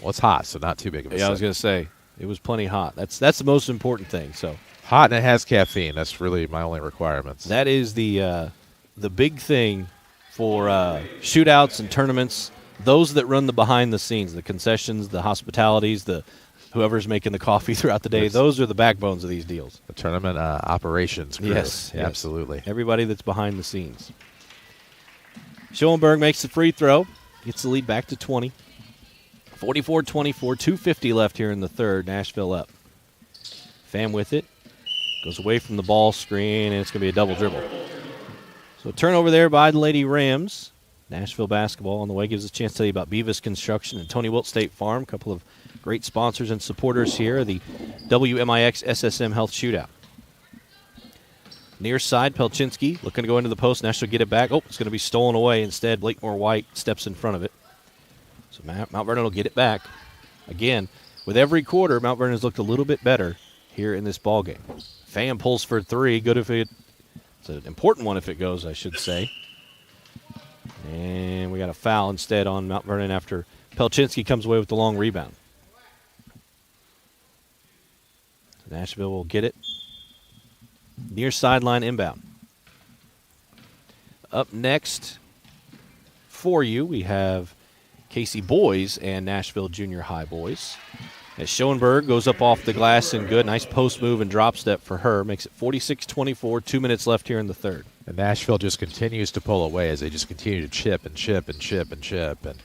Well, it's hot, so not too big of a sip. Yeah, I was going to say, it was plenty hot. That's the most important thing. So hot, and it has caffeine. That's really my only requirements. That is the big thing for shootouts and tournaments. Those that run the behind the scenes, the concessions, the hospitalities, whoever's making the coffee throughout the day, those are the backbones of these deals. The tournament operations crew. Yes, absolutely. Everybody that's behind the scenes. Schoenberg makes the free throw, gets the lead back to 20. 44-24, 2:50 left here in the third. Nashville up. Fam with it. Goes away from the ball screen, and it's going to be a double dribble. So turnover there by the Lady Rams. Nashville basketball on the way gives us a chance to tell you about Beavis Construction and Tony Wilt State Farm, a couple of great sponsors and supporters here, the WMIX SSM Health Shootout. Near side, Pelchinski looking to go into the post. Nashville get it back. Oh, it's going to be stolen away. Instead, Blakemore White steps in front of it. So Mount Vernon will get it back. Again, with every quarter, Mount Vernon has looked a little bit better here in this ball game. Pham pulls for three. Good if it's an important one if it goes, I should say. And we got a foul instead on Mount Vernon after Pelchinski comes away with the long rebound. So Nashville will get it. Near sideline inbound. Up next for you, we have Casey boys and Nashville Junior High boys. As Schoenberg goes up off the glass and good. Nice post move and drop step for her. Makes it 46-24, 2 minutes left here in the third. And Nashville just continues to pull away as they just continue to chip and chip and chip and chip. And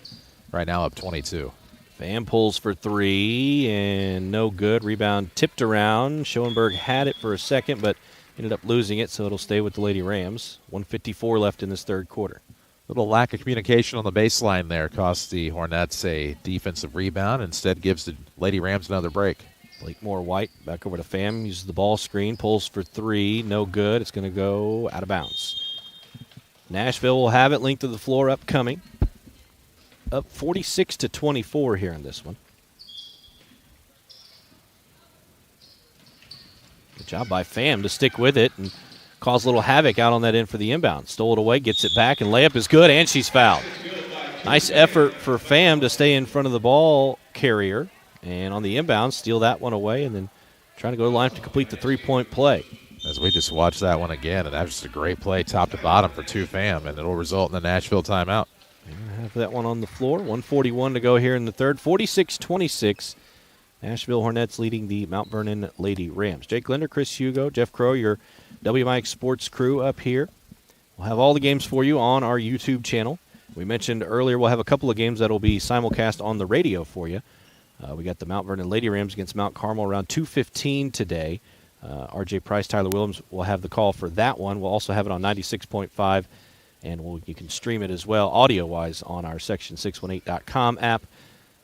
right now up 22. Pham pulls for three and no good. Rebound tipped around. Schoenberg had it for a second, but ended up losing it, so it'll stay with the Lady Rams. 1:54 left in this third quarter. Little lack of communication on the baseline there cost the Hornets a defensive rebound. Instead gives the Lady Rams another break. Blakemore White back over to Pham. Uses the ball screen. Pulls for three. No good. It's going to go out of bounds. Nashville will have it. Length of the floor upcoming. Up 46-24 here in this one. Good job by Pham to stick with it and cause a little havoc out on that end for the inbound. Stole it away, gets it back, and layup is good, and she's fouled. Nice effort for Pham to stay in front of the ball carrier. And on the inbound, steal that one away, and then trying to go to the line to complete the three-point play. As we just watched that one again, and that was just a great play top to bottom for Pham, and it'll result in the Nashville timeout. And have that one on the floor. 1:41 to go here in the third. 46-26. Nashville Hornets leading the Mount Vernon Lady Rams. Jake Linder, Chris Hugo, Jeff Crow, your WMIX Sports crew up here. We'll have all the games for you on our YouTube channel. We mentioned earlier we'll have a couple of games that will be simulcast on the radio for you. We got the Mount Vernon Lady Rams against Mount Carmel around 2:15 today. R.J. Price, Tyler Williams will have the call for that one. We'll also have it on 96.5, and you can stream it as well, audio-wise, on our Section618.com app.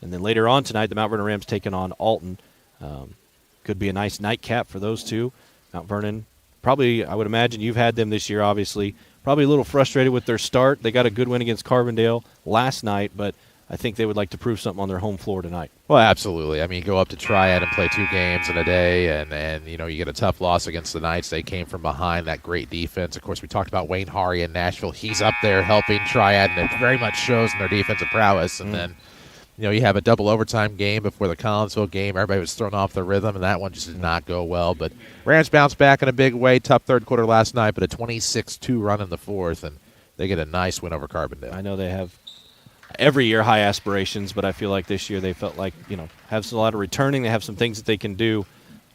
And then later on tonight, the Mount Vernon Rams taking on Alton. Could be a nice nightcap for those two. Mount Vernon, probably, I would imagine you've had them this year, obviously. Probably a little frustrated with their start. They got a good win against Carbondale last night, but I think they would like to prove something on their home floor tonight. Well, absolutely. I mean, go up to Triad and play 2 games in a day, and you know, you get a tough loss against the Knights. They came from behind, that great defense. Of course, we talked about Wayne Hari in Nashville. He's up there helping Triad, and it very much shows in their defensive prowess. And then, you know, you have a double overtime game before the Collinsville game. Everybody was thrown off the rhythm, and that one just did not go well. But Rams bounced back in a big way. Tough third quarter last night, but a 26-2 run in the fourth, and they get a nice win over Carbondale. I know they have every year high aspirations, but I feel like this year they felt like, you know, have a lot of returning. They have some things that they can do.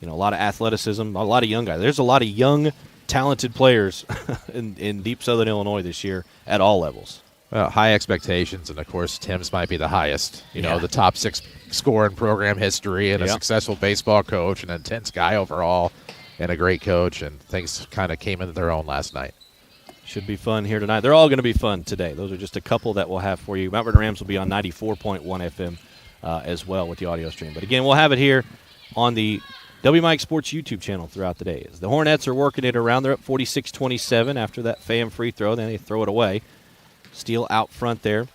You know, a lot of athleticism, a lot of young guys. There's a lot of young, talented players in deep Southern Illinois this year at all levels. Well, high expectations, and, of course, Tim's might be the highest. You know, the top 6 scorer in program history and a successful baseball coach and an intense guy overall and a great coach, and things kind of came into their own last night. Should be fun here tonight. They're all going to be fun today. Those are just a couple that we'll have for you. Mount Vernon Rams will be on 94.1 FM as well with the audio stream. But, again, we'll have it here on the WMIX Sports YouTube channel throughout the day. As the Hornets are working it around. They're up 46-27 after that Pham free throw. Then they throw it away. Steal out front there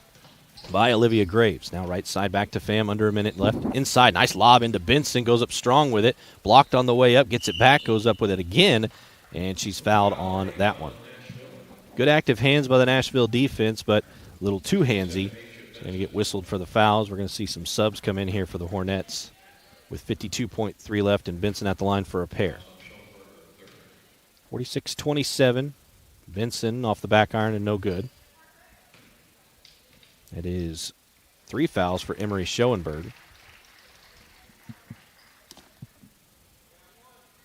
by Olivia Graves. Now right side back to Pham, under a minute left. Inside, nice lob into Benson, goes up strong with it. Blocked on the way up, gets it back, goes up with it again, and she's fouled on that one. Good active hands by the Nashville defense, but a little too handsy. So going to get whistled for the fouls. We're going to see some subs come in here for the Hornets with 52.3 left, and Benson at the line for a pair. 46-27. Benson off the back iron and no good. It is 3 fouls for Emery Schoenberg.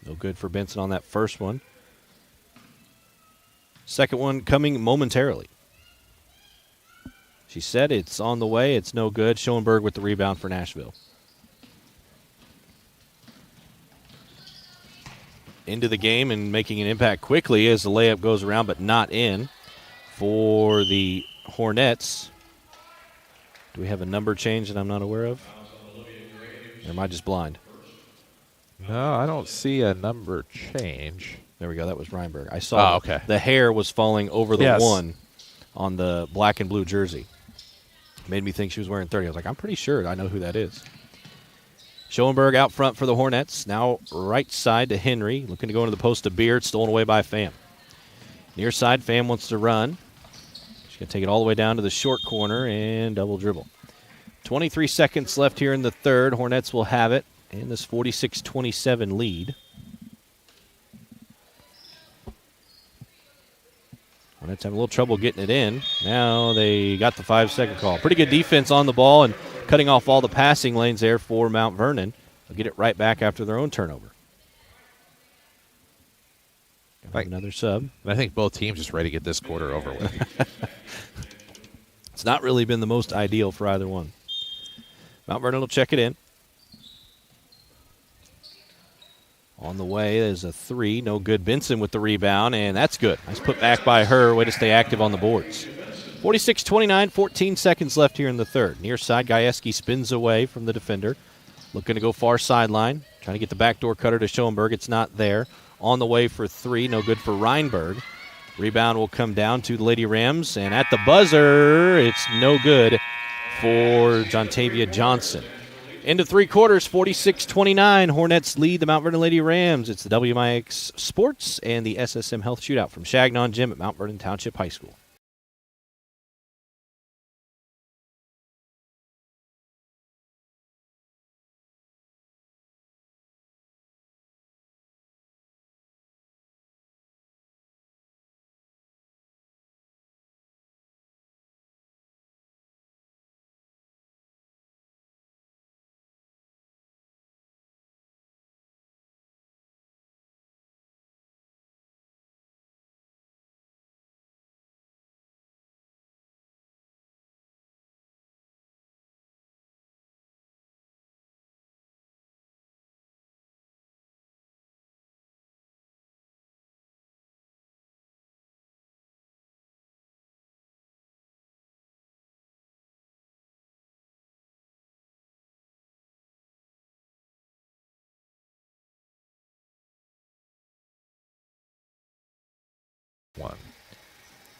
No good for Benson on that first one. Second one coming momentarily. She said it's on the way. It's no good. Schoenberg with the rebound for Nashville. Into the game and making an impact quickly as the layup goes around, but not in for the Hornettes. Do we have a number change that I'm not aware of? Or am I just blind? No, I don't see a number change. There we go. That was Reinberg. I saw okay. The hair was falling over the 1 on the black and blue jersey. Made me think she was wearing 30. I was like, I'm pretty sure I know who that is. Schoenberg out front for the Hornets. Now right side to Henry. Looking to go into the post to Beard. Stolen away by Pham. Near side, Pham wants to run. She's going to take it all the way down to the short corner and double dribble. 23 seconds left here in the third. Hornets will have it in this 46-27 lead. Hornets having a little trouble getting it in. Now they got the 5-second call. Pretty good defense on the ball and cutting off all the passing lanes there for Mount Vernon. They'll get it right back after their own turnover. Another sub. I think both teams just ready to get this quarter over with. It's not really been the most ideal for either one. Mount Vernon will check it in. On the way is a 3. No good. Benson with the rebound, and that's good. Nice put back by her. Way to stay active on the boards. 46-29, 14 seconds left here in the third. Near side, Gajewski spins away from the defender. Looking to go far sideline. Trying to get the backdoor cutter to Schoenberg. It's not there. On the way for 3. No good for Reinberg. Rebound will come down to the Lady Rams. And at the buzzer, it's no good for Jontavia Johnson. Into 3 quarters, 46-29. Hornets lead the Mount Vernon Lady Rams. It's the WMIX Sports and the SSM Health Shootout from Chagnon Gym at Mount Vernon Township High School.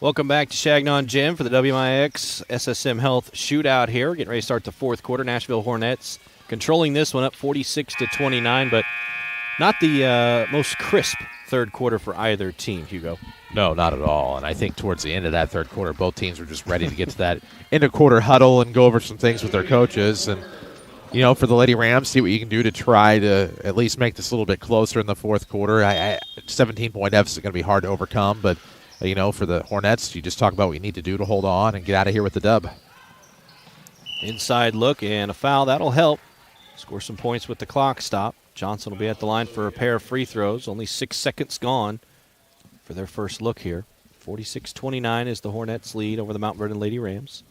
Welcome back to Chagnon Gym for the WMIX SSM Health Shootout here. We're getting ready to start the fourth quarter. Nashville Hornets controlling this one up 46-29, but not the most crisp third quarter for either team, Hugo. No, not at all. And I think towards the end of that third quarter, both teams were just ready to get to that end-of-quarter huddle and go over some things with their coaches. And, you know, for the Lady Rams, see what you can do to try to at least make this a little bit closer in the fourth quarter. 17-point deficit is going to be hard to overcome, but you know, for the Hornets, you just talk about what you need to do to hold on and get out of here with the dub. Inside look and a foul. That'll help. Score some points with the clock stop. Johnson will be at the line for a pair of free throws. Only 6 seconds gone for their first look here. 46-29 is the Hornets' lead over the Mount Vernon Lady Rams.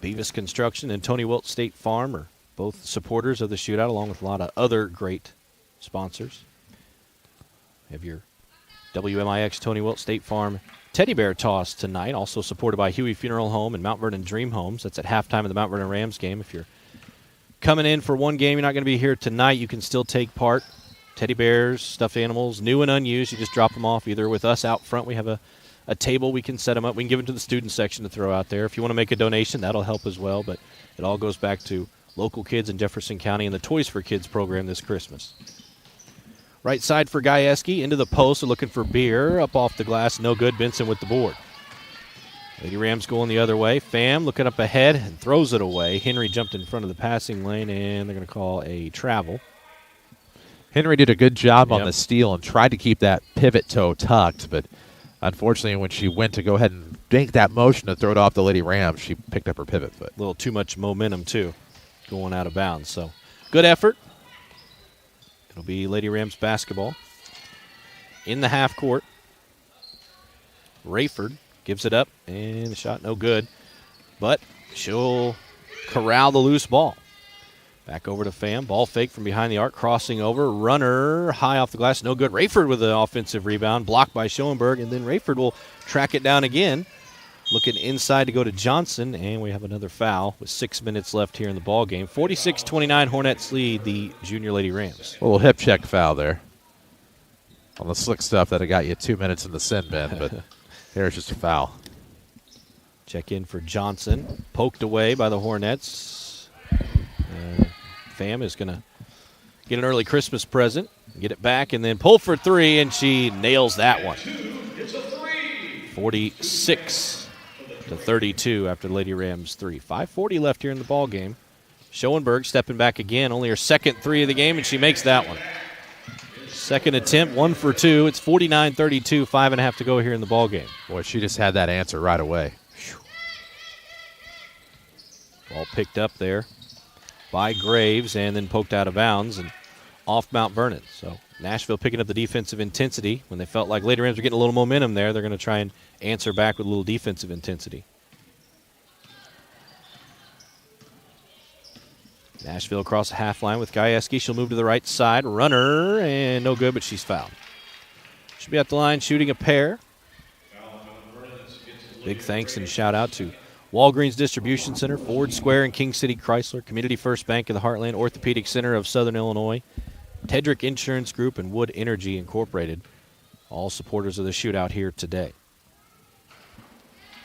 Beavis Construction and Tony Wilt State Farm are both supporters of the shootout, along with a lot of other great sponsors. Have your WMIX Tony Wilt State Farm Teddy Bear Toss tonight, also supported by Huey Funeral Home and Mount Vernon Dream Homes. That's at halftime of the Mount Vernon Rams game. If you're coming in for one game, you're not going to be here tonight, you can still take part. Teddy bears, stuffed animals, new and unused, you just drop them off either with us out front. We have a table, we can set them up. We can give them to the student section to throw out there. If you want to make a donation, that'll help as well. But it all goes back to local kids in Jefferson County and the Toys for Kids program this Christmas. Right side for Gajewski, into the post, they're looking for Beer, up off the glass, no good. Benson with the board. Lady Rams going the other way. Pham looking up ahead and throws it away. Henry jumped in front of the passing lane, and they're going to call a travel. Henry did a good job on the steal and tried to keep that pivot toe tucked, but unfortunately when she went to go ahead and make that motion to throw it off the Lady Rams, she picked up her pivot foot. A little too much momentum, too, going out of bounds. So good effort. It'll be Lady Rams basketball. In the half court, Rayford gives it up, and the shot no good. But she'll corral the loose ball. Back over to Pham. Ball fake from behind the arc, crossing over. Runner high off the glass, no good. Rayford with an offensive rebound, blocked by Schoenberg, and then Rayford will track it down again. Looking inside to go to Johnson, and we have another foul with 6 minutes left here in the ball game. 46-29, Hornets lead the Junior Lady Rams. A little hip check foul there on the slick stuff that got you 2 minutes in the sin bin, but here's just a foul. Check in for Johnson. Poked away by the Hornets. Pham is going to get an early Christmas present, get it back, and then pull for three, and she nails that one. 46-32 after the Lady Rams 3. 5:40 left here in the ball game. Schoenberg stepping back again, only her second three of the game, and she makes that one. Second attempt, 1 for 2. It's 49-32, 5.5 to go here in the ball game. Boy, she just had that answer right away. Ball picked up there by Graves and then poked out of bounds and off Mount Vernon. So Nashville picking up the defensive intensity. When they felt like Lady Rams were getting a little momentum there, they're going to try and answer back with a little defensive intensity. Nashville across the half line with Gajewski. She'll move to the right side. Runner, and no good, but she's fouled. She'll be at the line shooting a pair. Big thanks and shout out to Walgreens Distribution Center, Ford Square and King City Chrysler, Community First Bank of the Heartland, Orthopedic Center of Southern Illinois, Tedrick Insurance Group, and Wood Energy Incorporated, all supporters of the shootout here today.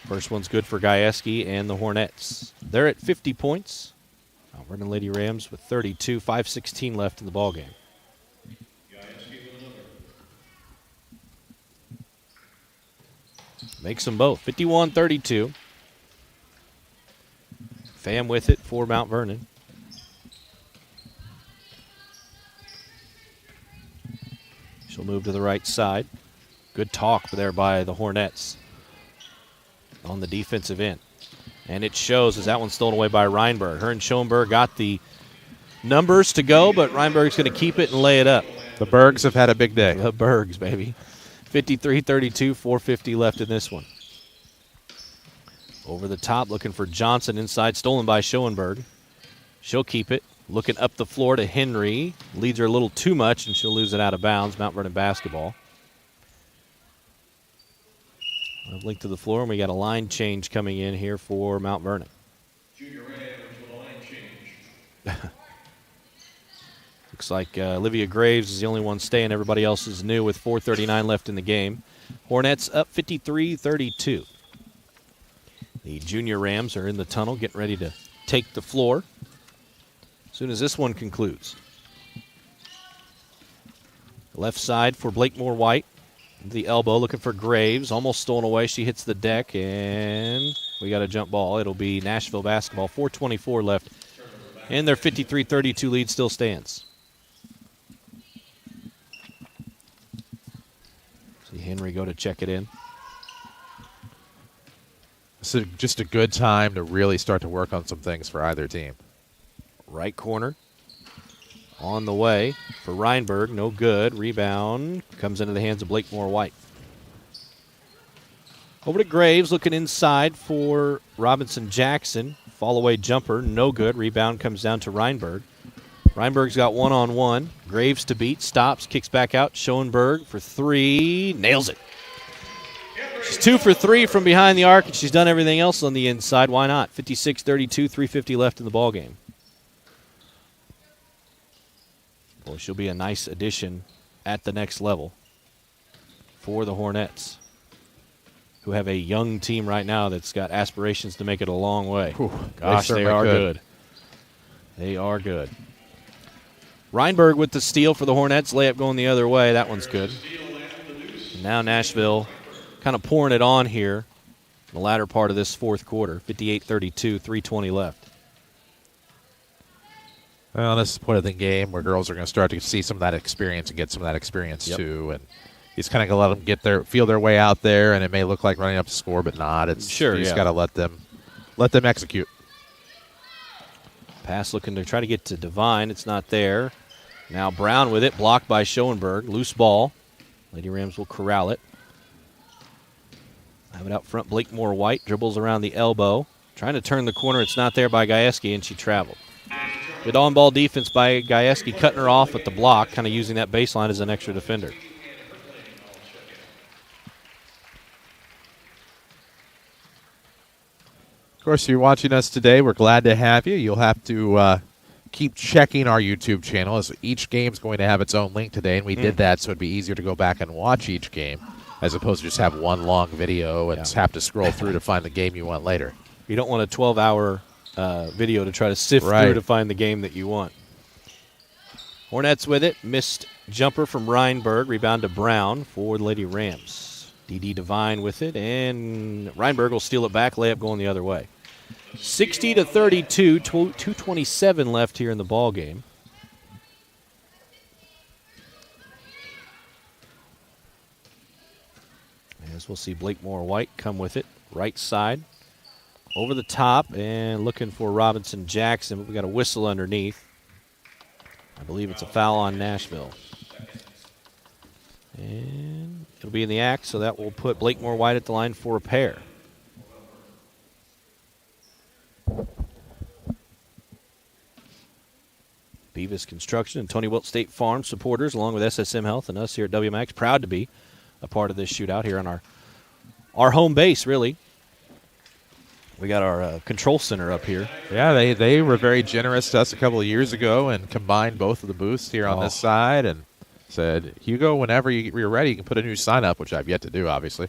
First one's good for Gajewski and the Hornets. They're at 50 points. Mount Vernon Lady Rams with 32, 5:16 left in the ballgame. Makes them both, 51-32. Pham with it for Mount Vernon. She'll move to the right side. Good talk there by the Hornets on the defensive end. And it shows as that one's stolen away by Reinberg. Her and Schoenberg got the numbers to go, but Reinberg's going to keep it and lay it up. The Bergs have had a big day. The Bergs, baby. 53-32, 4:50 left in this one. Over the top, looking for Johnson inside, stolen by Schoenberg. She'll keep it. Looking up the floor to Henry. Leads her a little too much, and she'll lose it out of bounds. Mount Vernon basketball. I've linked to the floor, and we got a line change coming in here for Mount Vernon. Junior ran into a line change. Looks like Olivia Graves is the only one staying. Everybody else is new with 4:39 left in the game. Hornets up 53-32. The Junior Rams are in the tunnel getting ready to take the floor as soon as this one concludes. Left side for Blakemore White. The elbow looking for Graves. Almost stolen away. She hits the deck, and we got a jump ball. It'll be Nashville basketball. 4:24 left, and their 53-32 lead still stands. See Henry go to check it in. So just a good time to really start to work on some things for either team. Right corner. On the way for Reinberg. No good. Rebound comes into the hands of Blakemore White. Over to Graves, looking inside for Robinson Jackson. Fall away jumper. No good. Rebound comes down to Reinberg. Reinberg's got one-on-one. Graves to beat. Stops. Kicks back out. Schoenberg for three. Nails it. She's 2 for 3 from behind the arc, and she's done everything else on the inside. Why not? 56-32, 3:50 left in the ballgame. Boy, she'll be a nice addition at the next level for the Hornets, who have a young team right now that's got aspirations to make it a long way. Whew, gosh, they are good. They are good. Reinberg with the steal for the Hornets. Layup going the other way. That one's good. And now Nashville kind of pouring it on here in the latter part of this fourth quarter. 58-32, 3:20 left. Well, this is the point of the game where girls are going to start to see some of that experience and get some of that experience too. And he's kind of going to let them feel their way out there, and it may look like running up the score, but not. It's sure, you just got to let them execute. Pass looking to try to get to Devine. It's not there. Now Brown with it, blocked by Schoenberg. Loose ball. Lady Rams will corral it. Have it out front. Blakemore White dribbles around the elbow. Trying to turn the corner. It's not there by Gajewski, and she traveled. Good on-ball defense by Gajewski, cutting her off at the block, kind of using that baseline as an extra defender. Of course, if you're watching us today, we're glad to have you. You'll have to keep checking our YouTube channel, as each game's going to have its own link today, and we did that so it'd be easier to go back and watch each game as opposed to just have one long video and have to scroll through to find the game you want later. You don't want a 12-hour video to try to sift through to find the game that you want. Hornets with it. Missed jumper from Reinberg. Rebound to Brown for the Lady Rams. D.D. Devine with it, and Reinberg will steal it back. Layup going the other way. 60-32, 2:27 left here in the ball game. As we'll see Blakemore White come with it, right side, over the top, and looking for Robinson Jackson, but we got a whistle underneath. I believe it's a foul on Nashville. And it'll be in the act, so that will put Blakemore White at the line for a pair. Beavis Construction and Tony Wilt State Farm supporters, along with SSM Health and us here at WMIX, proud to be a part of this shootout here on our home base, really. We got our control center up here. Yeah, they were very generous to us a couple of years ago and combined both of the booths here on this side and said, Hugo, whenever you're ready, you can put a new sign up, which I've yet to do, obviously,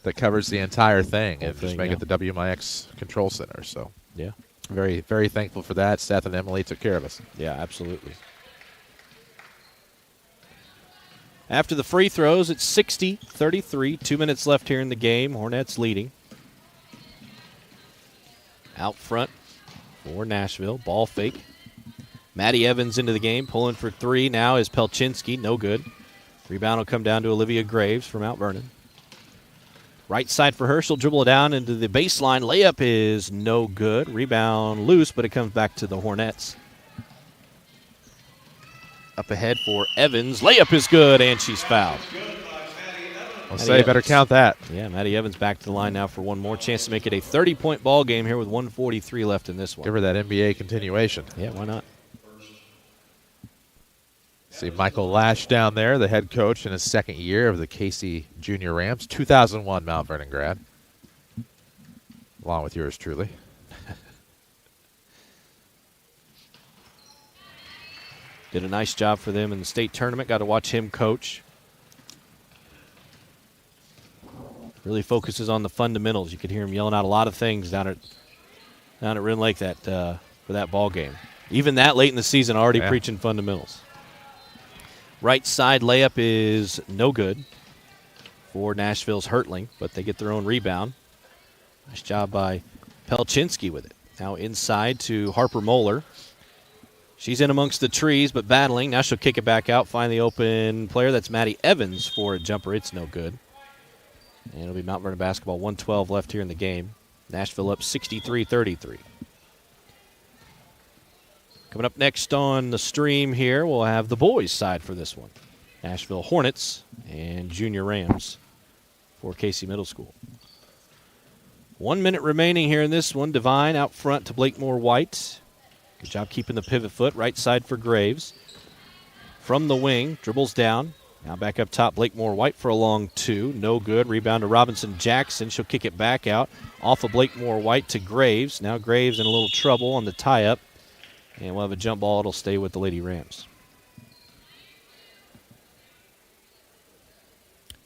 that covers the entire thing and just make it the WMIX Control Center. So, yeah. Very, very thankful for that. Seth and Emily took care of us. Yeah, absolutely. After the free throws, it's 60-33. 2 minutes left here in the game. Hornets leading. Out front for Nashville. Ball fake. Maddie Evans into the game, pulling for three. Now is Pelchinski. No good. Rebound will come down to Olivia Graves from Mount Vernon. Right side for her. She'll dribble it down into the baseline. Layup is no good. Rebound loose, but it comes back to the Hornets. Up ahead for Evans. Layup is good, and she's fouled. I'll say better count that. Yeah, Maddie Evans back to the line now for one more chance to make it a 30-point ball game here with 1:43 left in this one. Give her that NBA continuation. Yeah, why not? See Michael Lash down there, the head coach in his second year of the Casey Junior Rams, 2001 Mount Vernon grad, along with yours truly. Did a nice job for them in the state tournament. Got to watch him coach. Really focuses on the fundamentals. You could hear him yelling out a lot of things down at Rend Lake for that ball game. Even that late in the season, already preaching fundamentals. Right side layup is no good for Nashville's Hertling, but they get their own rebound. Nice job by Pelchinski with it. Now inside to Harper Moeller. She's in amongst the trees, but battling. Now she'll kick it back out, find the open player. That's Maddie Evans for a jumper. It's no good. And it'll be Mount Vernon basketball. 1:12 left here in the game. Nashville up 63-33. Coming up next on the stream here, we'll have the boys' side for this one. Nashville Hornets and Junior Rams for Casey Middle School. 1 minute remaining here in this one. Devine out front to Blakemore White. Good job keeping the pivot foot. Right side for Graves. From the wing, dribbles down. Now back up top, Blakemore White for a long two. No good. Rebound to Robinson Jackson. She'll kick it back out. Off of Blakemore White to Graves. Now Graves in a little trouble on the tie-up. And we'll have a jump ball. It'll stay with the Lady Rams.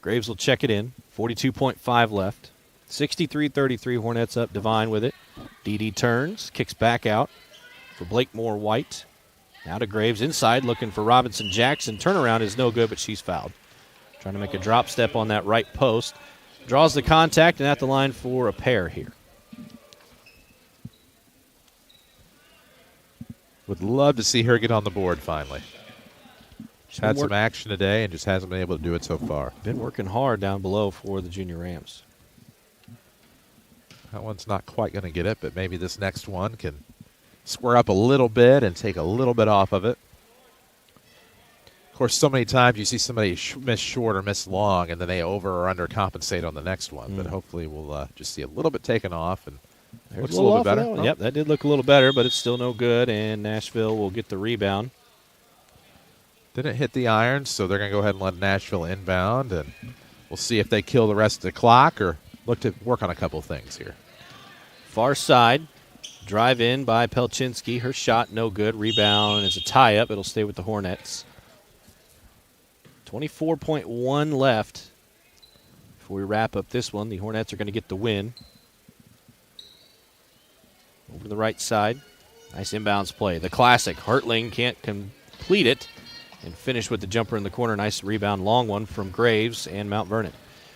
Graves will check it in. 42.5 left. 63-33. Hornets up. Devine with it. D.D. turns. Kicks back out for Blakemore White. Now to Graves inside, looking for Robinson Jackson. Turnaround is no good, but she's fouled. Trying to make a drop step on that right post. Draws the contact and at the line for a pair here. Would love to see her get on the board finally. She's had some action today and just hasn't been able to do it so far. Been working hard down below for the Junior Rams. That one's not quite going to get it, but maybe this next one can square up a little bit and take a little bit off of it. Of course, so many times you see somebody miss short or miss long, and then they over or under compensate on the next one. But hopefully we'll just see a little bit taken off, and looks a little bit better. That Yep, that did look a little better, but it's still no good, and Nashville will get the rebound. Didn't hit the irons, so they're going to go ahead and let Nashville inbound, and we'll see if they kill the rest of the clock or look to work on a couple things here. Far side. Drive in by Pelchinski. Her shot no good. Rebound is a tie-up. It'll stay with the Hornets. 24.1 left before we wrap up this one. The Hornets are going to get the win. Over to the right side. Nice inbounds play. The classic. Hartling can't complete it and finish with the jumper in the corner. Nice rebound, long one from Graves and Mount Vernon.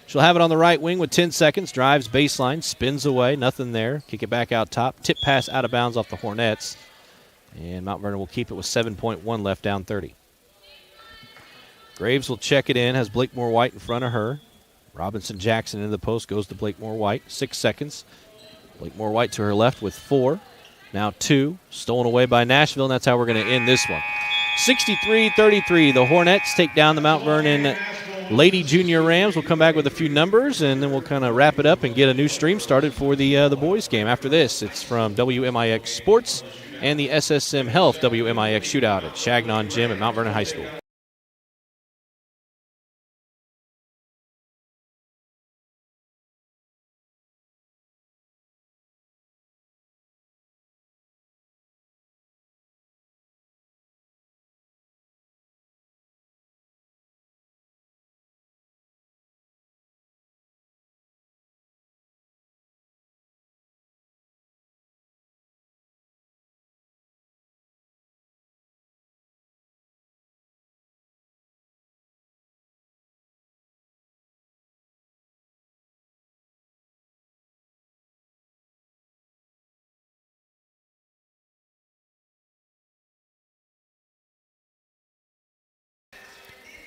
She'll have it on the right wing with 10 seconds. Drives baseline, spins away, nothing there. Kick it back out top. Tip pass out of bounds off the Hornets. And Mount Vernon will keep it with 7.1 left, down 30. Graves will check it in, has Blakemore White in front of her. Robinson Jackson into the post, goes to Blakemore White. 6 seconds. Blakemore White to her left with 4. Now 2. Stolen away by Nashville, and that's how we're going to end this one. 63-33. The Hornets take down the Mount Vernon Lady Junior Rams. We'll come back with a few numbers, and then we'll kind of wrap it up and get a new stream started for the boys' game. After this, it's from WMIX Sports and the SSM Health WMIX Shootout at Shagnon Gym at Mount Vernon High School.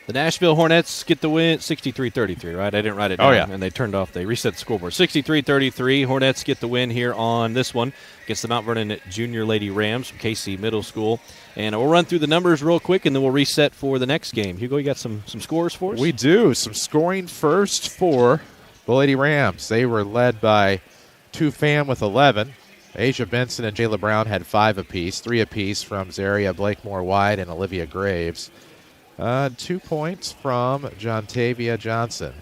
The Nashville Hornets get the win, 63-33, right? I didn't write it down. Oh, yeah. And they reset the scoreboard. 63-33, Hornets get the win here on this one against the Mount Vernon Junior Lady Rams from Casey Middle School. And we'll run through the numbers real quick, and then we'll reset for the next game. Hugo, you got some scores for us? We do. Some scoring first for the Lady Rams. They were led by Tu Pham with 11. Asia Benson and Jayla Brown had 5 apiece, 3 apiece from Zaria Blakemore White and Olivia Graves. 2 points from Jontavia Johnson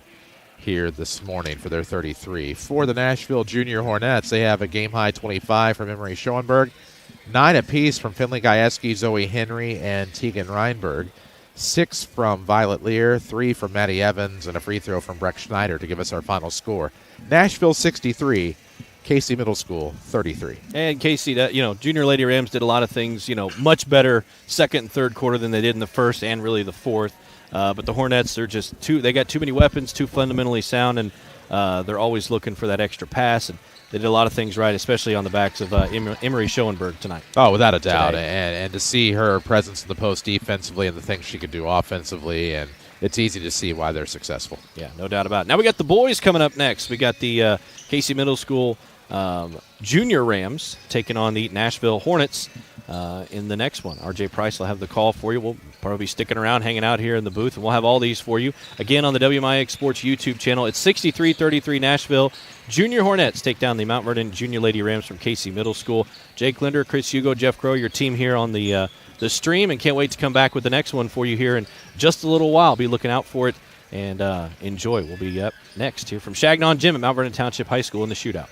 here this morning for their 33. For the Nashville Junior Hornets, they have a game-high 25 from Emery Schoenberg, 9 apiece from Finley Gajewski, Zoe Henry, and Tegan Reinberg, 6 from Violet Lear, 3 from Maddie Evans, and a free throw from Breck Schneider to give us our final score. Nashville 63, Casey Middle School 33. And Casey, Junior Lady Rams did a lot of things, much better second and third quarter than they did in the first and really the fourth. But the Hornets, they got too many weapons, too fundamentally sound, and they're always looking for that extra pass. And they did a lot of things right, especially on the backs of Emery Schoenberg tonight. Oh, without a doubt. And to see her presence in the post defensively and the things she could do offensively, and it's easy to see why they're successful. Yeah, no doubt about it. Now we got the boys coming up next. We got the Casey Middle School Junior Rams taking on the Nashville Hornets in the next one. RJ Price will have the call for you. We'll probably be sticking around, hanging out here in the booth, and we'll have all these for you. Again, on the WMIX Sports YouTube channel, it's 63-33 Nashville. Junior Hornets take down the Mount Vernon Junior Lady Rams from Casey Middle School. Jake Linder, Chris Hugo, Jeff Crow, your team here on the stream, and can't wait to come back with the next one for you here in just a little while. Be looking out for it and enjoy. We'll be up next here from Shagnon Gym at Mount Vernon Township High School in the Shootout.